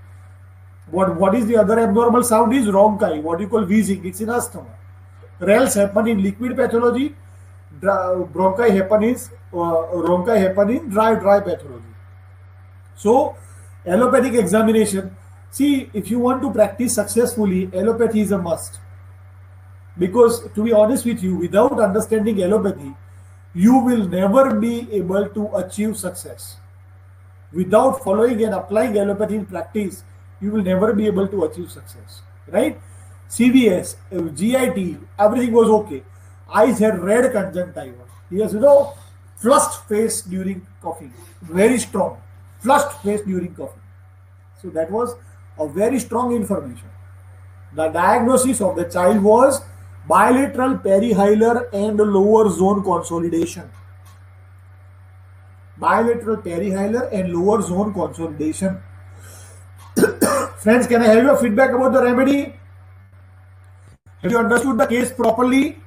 What is the other abnormal sound is ronchi, what you call wheezing. It's in asthma. Rales happen in liquid pathology, ronchi happen in dry pathology. So allopathic examination, see, if you want to practice successfully, allopathy is a must. Because to be honest with you, without understanding allopathy, you will never be able to achieve success. Without following and applying allopathy in practice, you will never be able to achieve success, right? CVS, GIT, everything was okay. Eyes had red conjunctiva. He has, flushed face during coughing, very strong, flushed face during coughing. So that was a very strong information. The diagnosis of the child was bilateral perihilar and lower zone consolidation. Bilateral perihilar and lower zone consolidation. Friends, can I have your feedback about the remedy? Have you understood the case properly?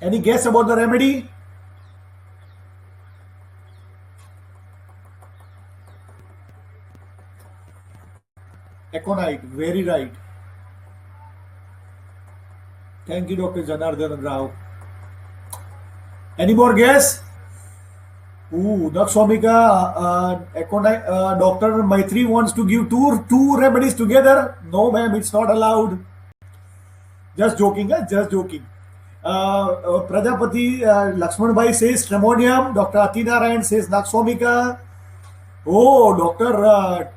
Any guess about the remedy? Aconite, very right. Thank you, Dr. Janardhan Rao. Any more guess? Naxomika, Aconite, Dr. Maitri wants to give two remedies together. No, ma'am, it's not allowed. Just joking, just joking. Prajapati Lakshman Bhai says Stramonium. Dr. Atinarayan says Naxomika. Oh, Dr.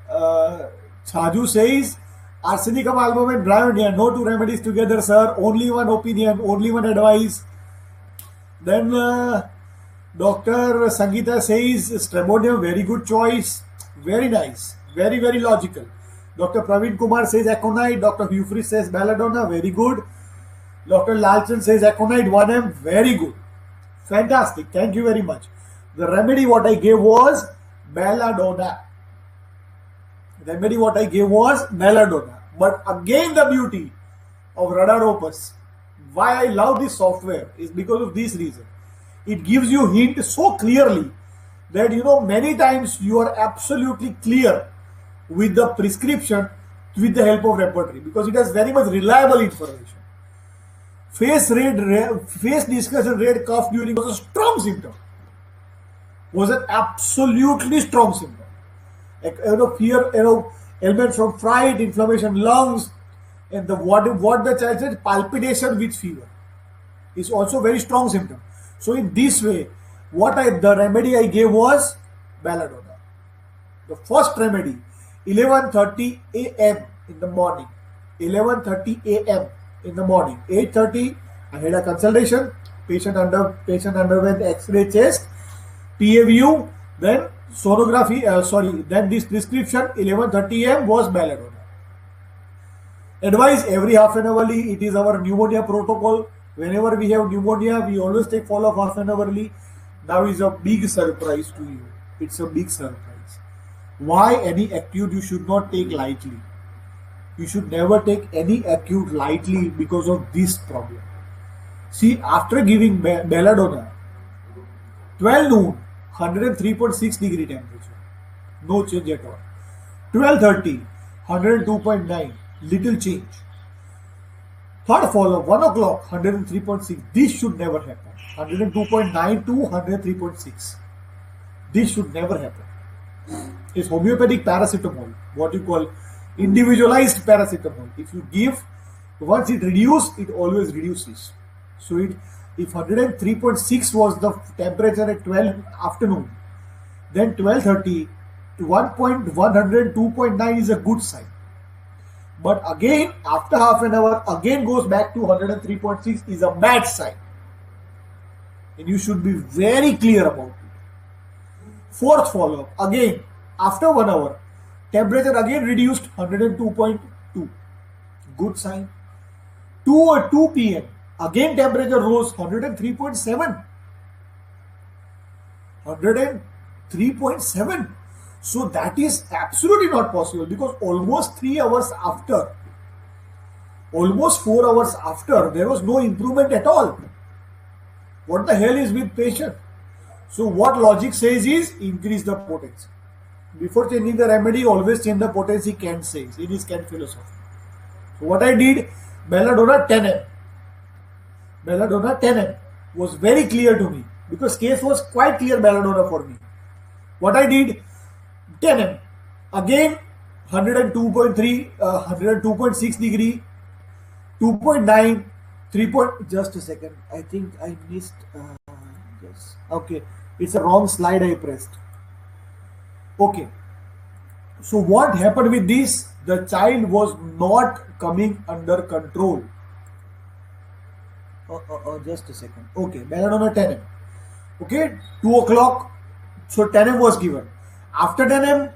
Chaju says arsenicum, album and bryonia. No two remedies together, sir. Only one opinion, only one advice. Then Dr. Sangeeta says Stramonium, very good choice. Very nice. Very, very logical. Dr. Praveen Kumar says Aconite. Dr. Hufri says Belladonna. Very good. Dr. Lalchan says Aconite 1M. Very good. Fantastic. Thank you very much. The remedy what I gave was Belladonna. Belladonna. But again, the beauty of Radar Opus, why I love this software is because of this reason. It gives you hint so clearly that many times you are absolutely clear with the prescription with the help of repertory, because it has very much reliable information. Face discussion red cough during was a strong symptom. Was an absolutely strong symptom. Like, fear, elements from fright, inflammation, lungs, and what the child said, palpitation with fever is also very strong symptom. So in this way, the remedy I gave was belladonna. The first remedy, 11:30 a.m. in the morning. 11:30 a.m. in the morning. 8:30, I had a consultation. Patient underwent X-ray chest, PAVU, then sonography. Then this prescription 11:30 a.m. was belladonna. Advice every half an hourly. It is our pneumonia protocol. Whenever we have pneumonia, we always take follow-up half an hourly. Now is a big surprise to you. It's a big surprise. Why any acute you should not take lightly? You should never take any acute lightly because of this problem. See, after giving belladonna, 12 noon, 103.6 degree temperature, no change at all. 12:30, 102.9, little change. Third follow-up, 1 o'clock, 103.6. This should never happen. 102.9 to 103.6. This should never happen. It's homeopathic paracetamol, what you call individualized paracetamol. If you give, once it reduces, it always reduces. So if 103.6 was the temperature at 12 afternoon, then 12:30 to 102.9 is a good sign. But again, after half an hour, again goes back to 103.6 is a bad sign. And you should be very clear about it. Fourth follow-up, again, after 1 hour, temperature again reduced 102.2. Good sign. 2 p.m. Again temperature rose 103.7. 103.7. So that is absolutely not possible, because almost 3 hours after, almost 4 hours after, there was no improvement at all. What the hell is with patient? So what logic says is increase the potency. Before changing the remedy, always change the potency, Kant says in his Kant philosophy. So what I did, belladonna 10 Belladonna 10 was very clear to me, because case was quite clear belladonna for me. What I did, 10 again 102.3, 102.6 degree, 2.9, 3. Just a second, I think I missed. Yes, okay, it's a wrong slide I pressed. Okay, so what happened with this? The child was not coming under control. Just a second. Okay, belladonna 10 m. Okay, 2 o'clock. So 10 m was given. After 10 m,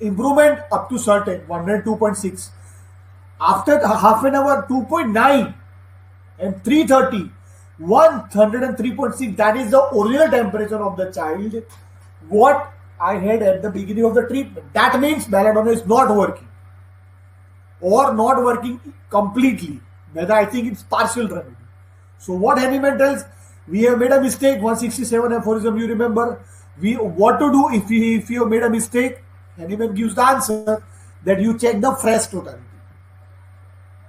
improvement up to certain 102.6. After half an hour, 2.9, and 3:30, 103.6. That is the original temperature of the child. What I had at the beginning of the treatment. That means belladonna is not working, or not working completely. Whether I think it's partial remedy. So what Hahnemann tells, we have made a mistake. 167 aphorism, you remember. What to do if you have made a mistake? Hahnemann gives the answer that you check the fresh totality.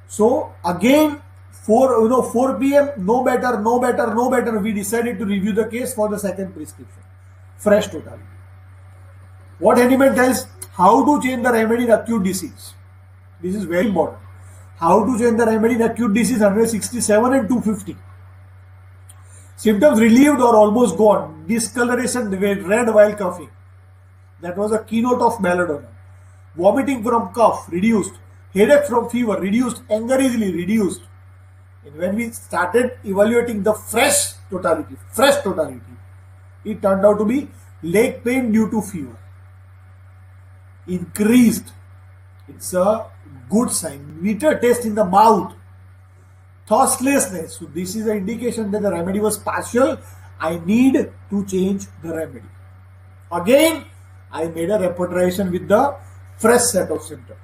So again, 4 p.m. no better. We decided to review the case for the second prescription, fresh totality. What Hahnemann tells, how to change the remedy in acute disease. This is very important. How to change the remedy in acute disease, 167 and 250. Symptoms relieved or almost gone. Discoloration red while coughing. That was a keynote of belladonna. Vomiting from cough, reduced. Headache from fever, reduced. Anger easily, reduced. And when we started evaluating the fresh totality, it turned out to be leg pain due to fever. Increased. It's a good sign. Bitter taste in the mouth. Thirstlessness. So this is an indication that the remedy was partial. I need to change the remedy. Again, I made a repetition with the fresh set of symptoms.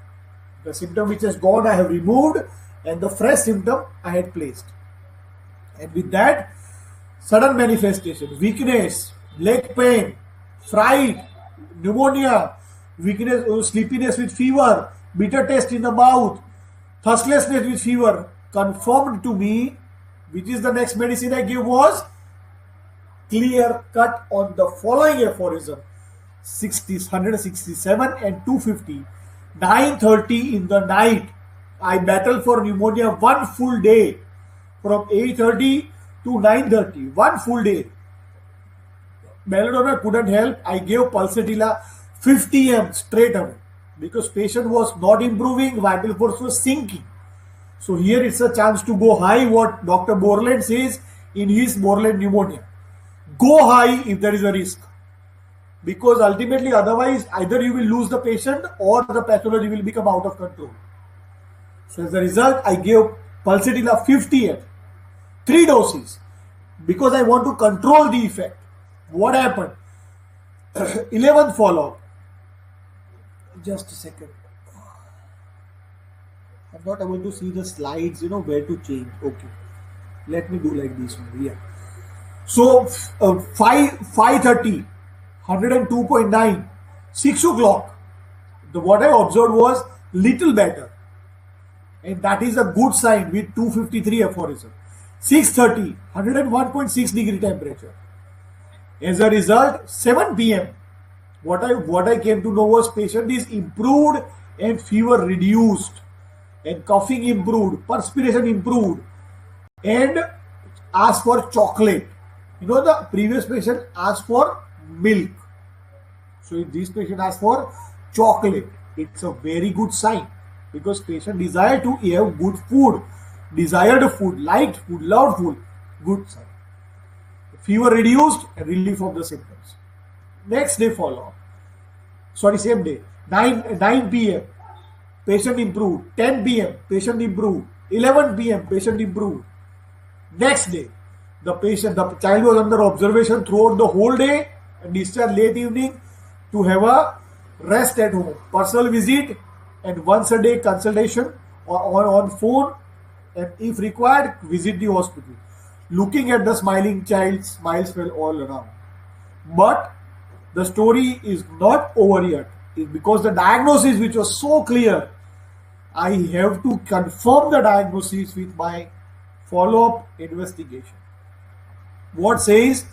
The symptom which has gone, I have removed, and the fresh symptom I had placed. And with that, sudden manifestation, weakness, leg pain, fright, pneumonia, weakness, sleepiness with fever, bitter taste in the mouth, thirstlessness with fever, confirmed to me, which is the next medicine I gave was clear cut on the following aphorism: 60, 167 and 250. 9:30 in the night, I battled for pneumonia one full day, from 8:30 to 9:30, one full day. Belladonna couldn't help. I gave Pulsatilla 50 m straight away because patient was not improving, vital force was sinking. So here it's a chance to go high, what Dr. Borland says in his Borland pneumonia. Go high if there is a risk. Because ultimately, otherwise, either you will lose the patient or the pathology will become out of control. So as a result, I gave Pulsatilla 50 m, 3 doses, because I want to control the effect. What happened? 11th follow-up. Just a second. I'm not able to see the slides, where to change. Okay. Let me do like this one. Yeah. So, 5:30, 102.9, 6 o'clock. What I observed was little better. And that is a good sign with 253 aphorism. 6:30, 101.6 degree temperature. As a result, 7 p.m. What I came to know was patient is improved and fever reduced, and coughing improved, perspiration improved, and asked for chocolate. The previous patient asked for milk. So if this patient asked for chocolate, it's a very good sign, because patient desire to have good food, desired food, liked food, loved food, good sign. Fever reduced and relief of the symptoms. Next day follow-up. Same day. 9 p.m. patient improved. 10 p.m. patient improved. 11 p.m. patient improved. Next day, the child was under observation throughout the whole day and discharged late evening to have a rest at home. Personal visit and once a day consultation on phone, and if required, visit the hospital. Looking at the smiling child, smiles fell all around. But the story is not over yet. Because the diagnosis, which was so clear, I have to confirm the diagnosis with my follow-up investigation. What says?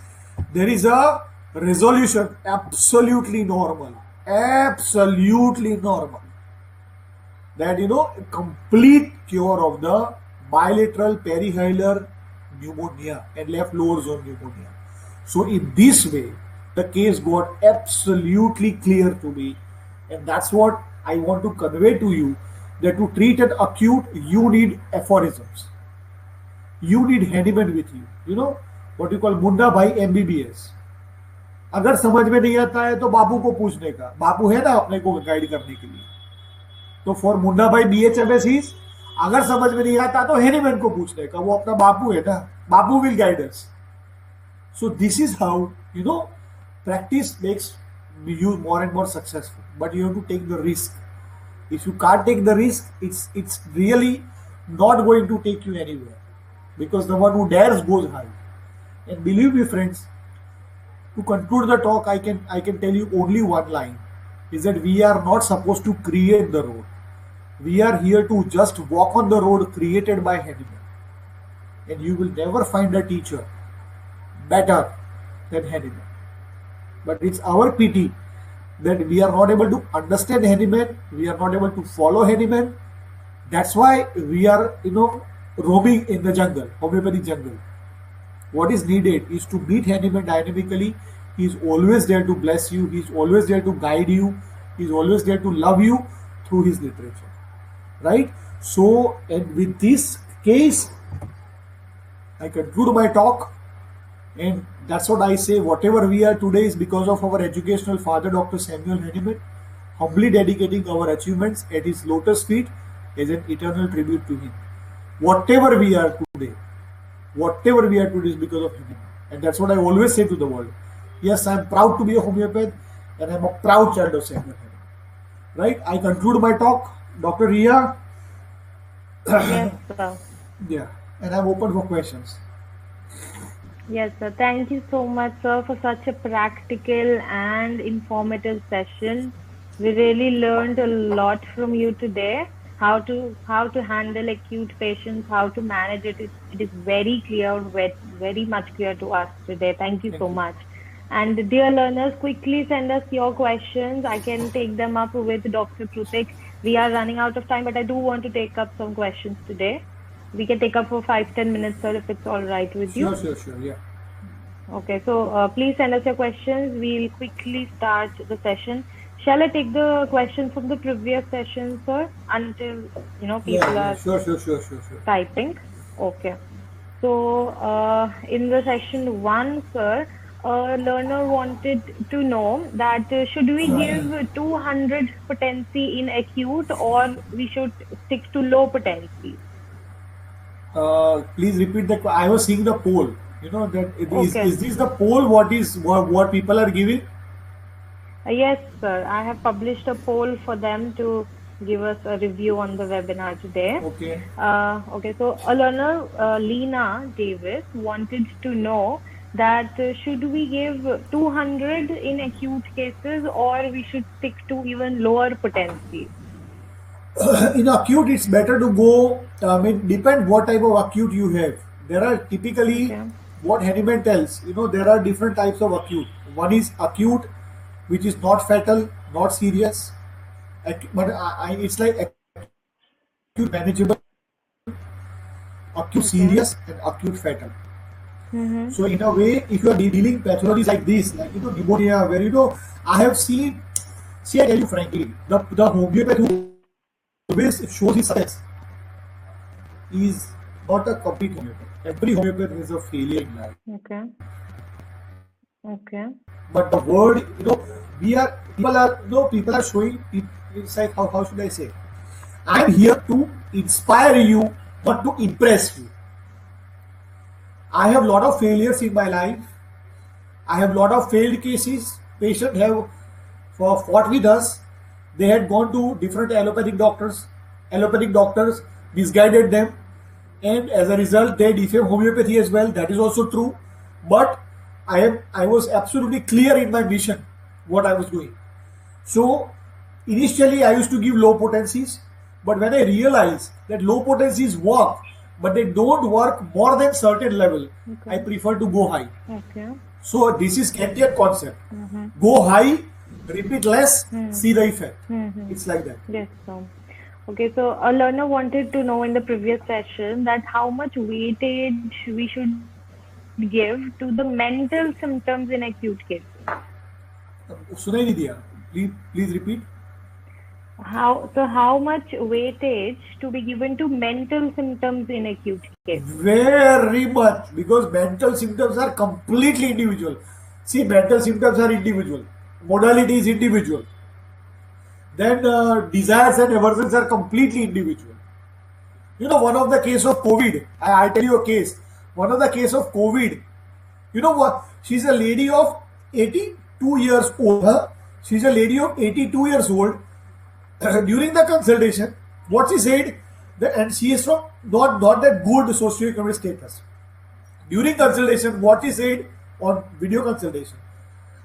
There is a resolution, absolutely normal. Absolutely normal. That, complete cure of the bilateral perihilar pneumonia and left lower zone pneumonia. So in this way, the case got absolutely clear to me, and that's what I want to convey to you, that to treat an acute, you need aphorisms. You need handyman with you. What you call Munna भाई MBBS. अगर समझ में नहीं आता है तो बाबू को पूछने का, बाबू है ना अपने को गाइड करने के लिए. तो फॉर मुन्ना भाई BHMS is, अगर समझ में नहीं आता तो हैंडीमैन को पूछने का, वो अपना बापू है ना, बापू will guide us. So this is how, practice makes you more and more successful. But you have to take the risk. If you can't take the risk, it's really not going to take you anywhere. Because the one who dares goes high. And believe me, friends, to conclude the talk, I can tell you only one line, is that we are not supposed to create the road. We are here to just walk on the road created by handyman. And you will never find a teacher better than handyman. But it's our pity that we are not able to understand handyman, we are not able to follow handyman. That's why we are, roaming in the jungle, homeopathic jungle. What is needed is to meet handyman dynamically. He is always there to bless you. He is always there to guide you. He is always there to love you through his literature. Right? So, and with this case, I conclude my talk. And that's what I say. Whatever we are today is because of our educational father, Dr. Samuel Hahnemann, humbly dedicating our achievements at his lotus feet as an eternal tribute to him. Whatever we are today is because of him. And that's what I always say to the world. Yes, I'm proud to be a homeopath, and I'm a proud child of Samuel Hahnemann. Right? I conclude my talk Dr. Ria, Yes, sir. yeah, and I'm open for questions. Yes, sir. Thank you so much, sir, for such a practical and informative session. We really learned a lot from you today. How to handle acute patients, how to manage it. It is very clear, very much clear to us today. Thank you Thank so you. much. And dear learners, quickly send us your questions. I can take them up with Dr. Krutik. We are running out of time, but I do want to take up some questions today. We can take up for 5-10 minutes, sir, if it's all right with you. Sure, sure, sure. Yeah. Okay, so please send us your questions. We'll quickly start the session. Shall I take the questions from the previous session, sir, until Yeah, people yeah. are Sure, sure, sure, sure, sure. typing? Okay. So in the session one, sir, a learner wanted to know that should we give 200 potency in acute or we should stick to low potency? Please repeat the. I was seeing the poll. You know that Okay. is this the poll? What people are giving? Yes, sir. I have published a poll for them to give us a review on the webinar today. Okay. Okay, so a learner, Lena Davis, wanted to know that should we give 200 in acute cases or we should stick to even lower potency? In acute, it's better to go. I mean, depend what type of acute you have. There are typically Okay. what Hahnemann tells. There are different types of acute. One is acute, which is not fatal, not serious. But it's like acute manageable, acute Okay. serious, and acute fatal. Mm-hmm. So in a way, if you are dealing pathologies like this, like pneumonia, where I have seen. See, I tell you frankly, the homeopath who always shows his success is not a complete homeopath. Every homeopath is a failure in life. Okay. Okay. But the word, people are showing. It's like how should I say? I'm here to inspire you, not to impress you. I have a lot of failures in my life. I have a lot of failed cases. Patients have fought with us. They had gone to different allopathic doctors. Allopathic doctors misguided them, and as a result, they defame homeopathy as well. That is also true. But I was absolutely clear in my mission, what I was doing. So initially, I used to give low potencies, but when I realized that low potencies work, but they don't work more than certain level, I Okay. prefer to go high. Okay. So this is Kantian concept. Mm-hmm. Go high, repeat less, Hmm. see the effect. Mm-hmm. It's like that. Yes, sir. Okay, so a learner wanted to know in the previous session that how much weightage we should give to the mental symptoms in acute cases. सुनाई नहीं दिया. Please repeat. How much weightage to be given to mental symptoms in acute cases? Very much, because mental symptoms are completely individual. See, mental symptoms are individual. Modality is individual. Then desires and aversions are completely individual. One of the case of COVID, I tell you a case. One of the case of COVID, you know what? She's a lady of 82 years old. Huh? She's a lady of 82 years old. During the consultation, what she said, and she is from not that good socioeconomic status. During consultation, what she said on video consultation,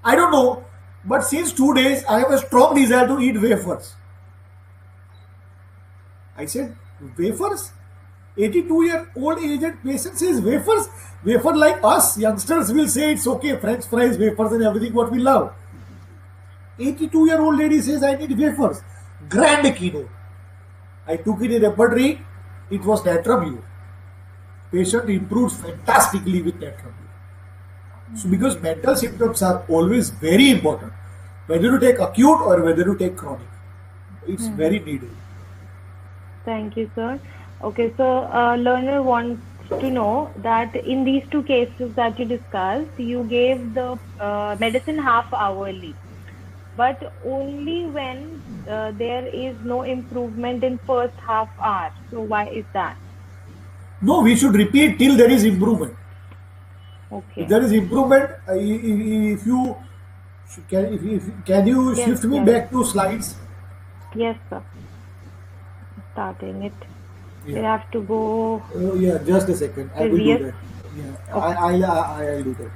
I don't know, but since 2 days, I have a strong desire to eat wafers. I said, wafers? 82-year-old aged patient says wafers? Wafer like us, youngsters will say it's okay, French fries, wafers, and everything what we love. 82-year-old lady says I need wafers. Grand keynote. I took it in repertory. It was Natramur. Patient improves fantastically with Natramur. So because mental symptoms are always very important, whether you take acute or whether you take chronic, it's very needed. Thank you, sir. Okay, so learner wants to know that in these two cases that you discussed, you gave the medicine half hourly, but only when there is no improvement in first half hour. So why is that? No, we should repeat till there is improvement. If Okay. there is improvement, if you can you Yes, shift me sir. back to slides? Yes, sir. starting it. We Yeah. have to go Oh, yeah, just a second. I will do previous. that. Yeah, Okay. I'll do that.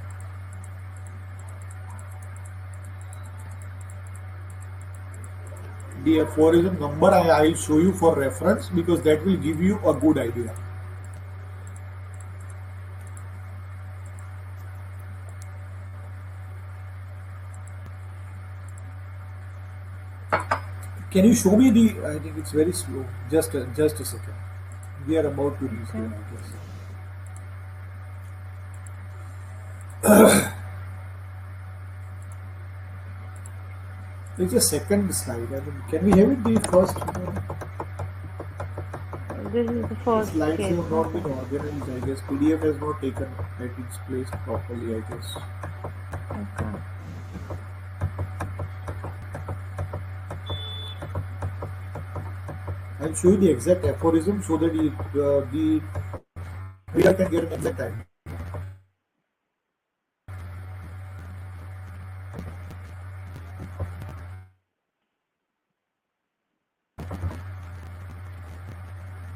The aphorism number I'll show you for reference because that will give you a good idea. Can you show me the? I think it's very slow. Just a second. We are about to reach there, Okay. I guess. It's a second slide. I mean, can we have it the first? This is the The first slides case. have not been organized. I guess PDF has not taken at its place properly. I guess. Okay. I'll show you the exact aphorism so that the reader can get an exact idea.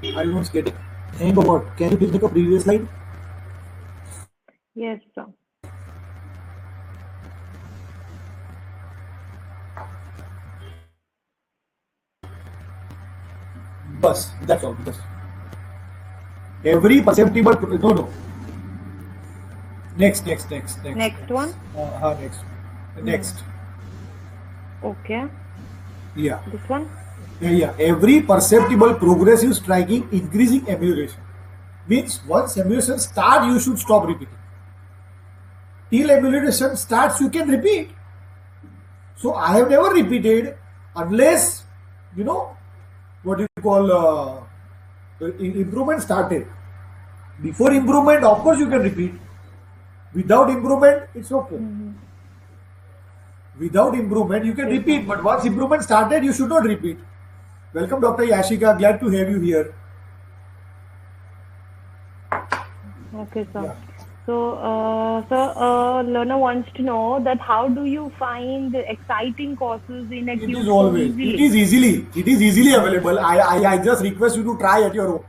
I don't get it. Hang on. Can you please make a previous slide? Yes, sir. Bus. That's all. Bus. Every perceptible. No. Next. Next one. Next. Hmm. Next. Okay. Yeah. This one. Yeah. Every perceptible progressive striking increasing emulation means once emulation start, you should stop repeating. Till emulation starts, you can repeat. So I have never repeated unless you know what you call improvement started. Before improvement, of course, you can repeat. Without improvement, it's okay. Hmm. Without improvement, you can Okay, repeat. sir. But once improvement started, you should not repeat. Welcome, Dr. Yashika. Glad to have you here. Okay, sir. Yeah. So, learner wants to know that how do you find exciting courses in It acute is so always. easily? It is easily available. I just request you to try at your own.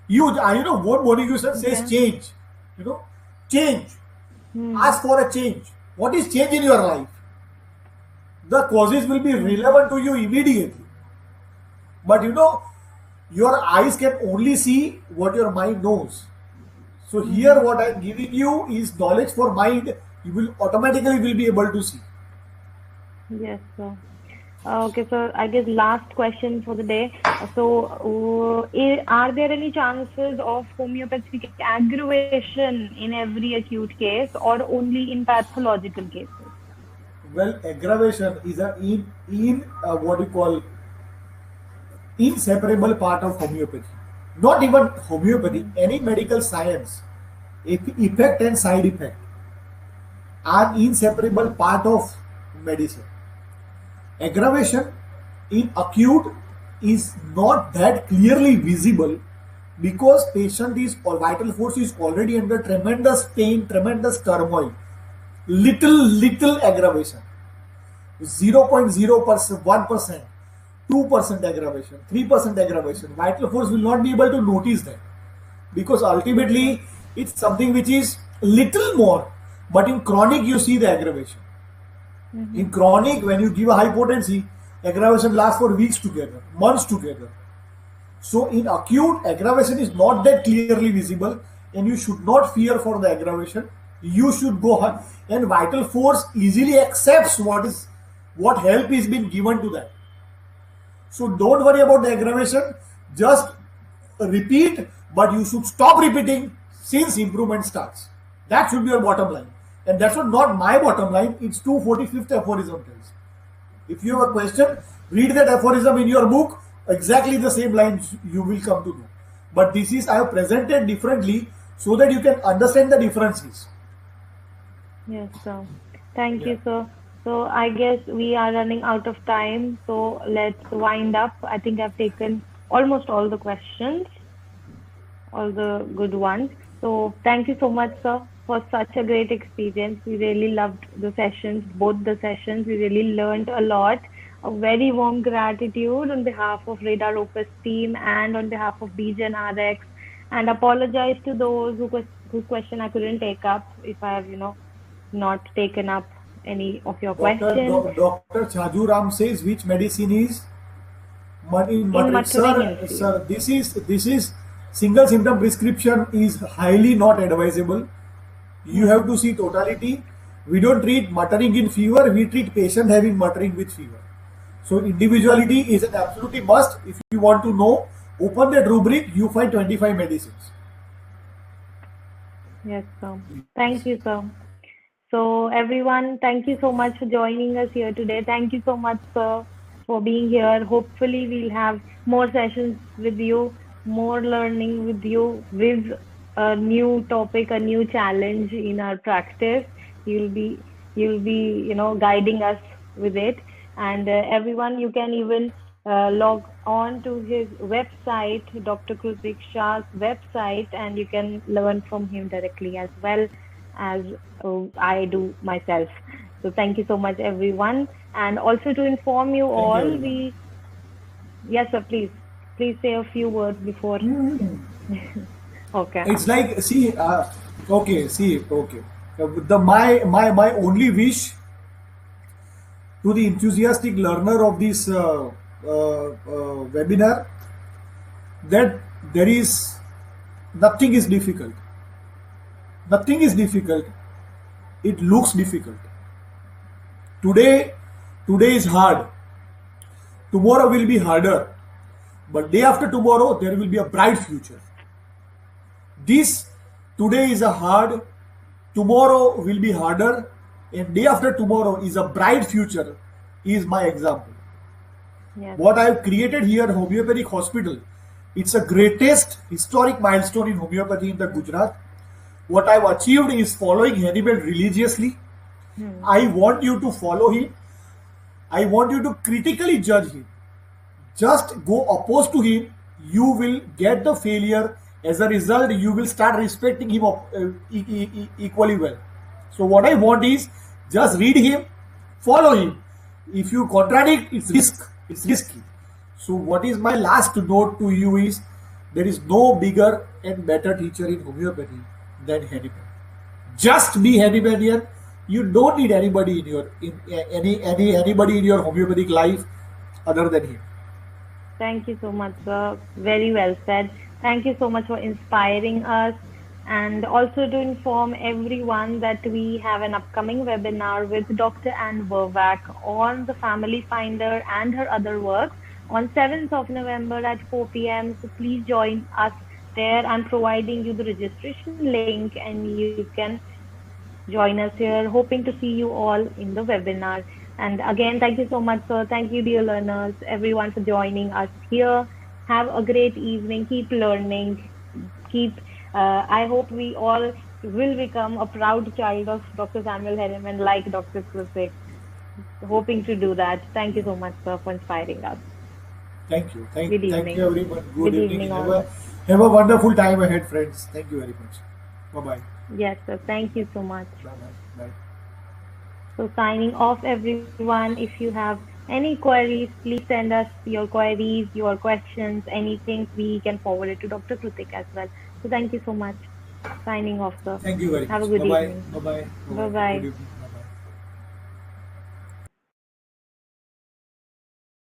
You know, one morning you said says Okay. change. You know, change. Hmm. Ask for a change. What is change in your life? The causes will be relevant to you immediately. But you know, your eyes can only see what your mind knows. So here, what I'm giving you is knowledge for mind. You will automatically will be able to see. Yes, sir. Okay, so I guess last question for the day. Are there any chances of homeopathic aggravation in every acute case or only in pathological cases? Well, aggravation is a in what you call inseparable part of homeopathy. Not even homeopathy, any medical science, effect and side effect are inseparable part of medicine. Aggravation in acute is not that clearly visible because patient is or vital force is already under tremendous pain, tremendous turmoil. Little aggravation. 0.0%, 1%, 2% aggravation, 3% aggravation. Vital force will not be able to notice that because Yes, sir. ultimately it's something which is little more. But in chronic, you see the aggravation. In chronic, when you give a high potency, aggravation lasts for weeks together, months together. So in acute, aggravation is not that clearly visible, and you should not fear for the aggravation. You should go and vital force easily accepts what help is being given to that. So don't worry about the aggravation. Just repeat, but you should stop repeating since improvement starts. That should be your bottom line. And that's not my bottom line. It's 245th aphorism tells. If you have a question, read that aphorism in your book. Exactly the same lines you will come to know. But this is I have presented differently so that you can understand the differences. Yes, sir. Thank Yeah. you, sir. So I guess we are running out of time. So let's wind up. I think I've taken almost all the questions, all the good ones. So thank you so much, sir, for such a great experience. We really loved the sessions, both the sessions. We really learned a lot a very warm gratitude on behalf of Radar Opus team and on behalf of BGN RX, and apologize to those whose question I couldn't take up if I have, not taken up any of your questions. Dr. Chaju Ram says which medicine is in In Matrik. Maturing Sir, this is single symptom prescription is highly not advisable. You have to see totality. We don't treat muttering in fever. We treat patient having muttering with fever. So individuality is an absolutely must. If you want to know, open that rubric. You find 25 medicines. Yes, sir. Thank you, sir. So, everyone, thank you so much for joining us here today. Thank you so much, sir, for being here. Hopefully, we'll have more sessions with you, more learning with you, with a new topic, a new challenge in our practice. You'll be guiding us with it. And everyone, you can even log on to his website, Dr. Krutik Shah's website, and you can learn from him directly as well as I do myself. So thank you so much, everyone. And also to inform you Thank you, all, everyone. yes, sir, please say a few words before. Okay. It's like okay. My only wish to the enthusiastic learner of this webinar, that there is nothing is difficult. Nothing is difficult. It looks difficult. Today, today is hard. Tomorrow will be harder. But day after tomorrow, there will be a bright future. This today is a hard, tomorrow will be harder, and day after tomorrow is a bright future, is my example. Yes. What I have created here, Homeopathic Hospital, it's a greatest historic milestone in homeopathy in the Gujarat. What I've achieved is following Hannibal religiously. I want you to follow him. I want you to critically judge him. Just go opposed to him, you will get the failure. As a result, you will start respecting him equally well. So what I want is just read him, follow him. If you contradict, it's risky. So what is my last note to you is, there is no bigger and better teacher in homeopathy than Hannibal. Just be Hannibalian. You don't need anybody anybody in your homeopathic life other than him. Thank you so much, sir. Very well said. Thank you so much for inspiring us. And also to inform everyone that we have an upcoming webinar with Dr. Anne Vervac on the Family Finder and her other works on 7th of November at 4 p.m. So please join us there. I'm providing you the registration link and you can join us here. Hoping to see you all in the webinar. And again, thank you so much, sir. Thank you, dear learners, everyone for joining us here. Have a great evening. Keep learning. I hope we all will become a proud child of Dr. Samuel Hahnemann like Dr. Krutik. Hoping to do that. Thank you so much, sir, for inspiring us. Thank you. Thank Good you, evening. everyone. Good Good evening. evening, Have all. have a wonderful time ahead, friends. Thank you very much. Bye bye. Yes, sir. Thank you so much. Bye bye. Bye. So signing off, everyone. If you have any queries, please send us your queries, your questions, anything. We can forward it to Dr. Krutik as well. So thank you so much. Signing off, sir. Thank you very much. Have a good Bye bye. evening. Bye bye. Bye bye. Good evening.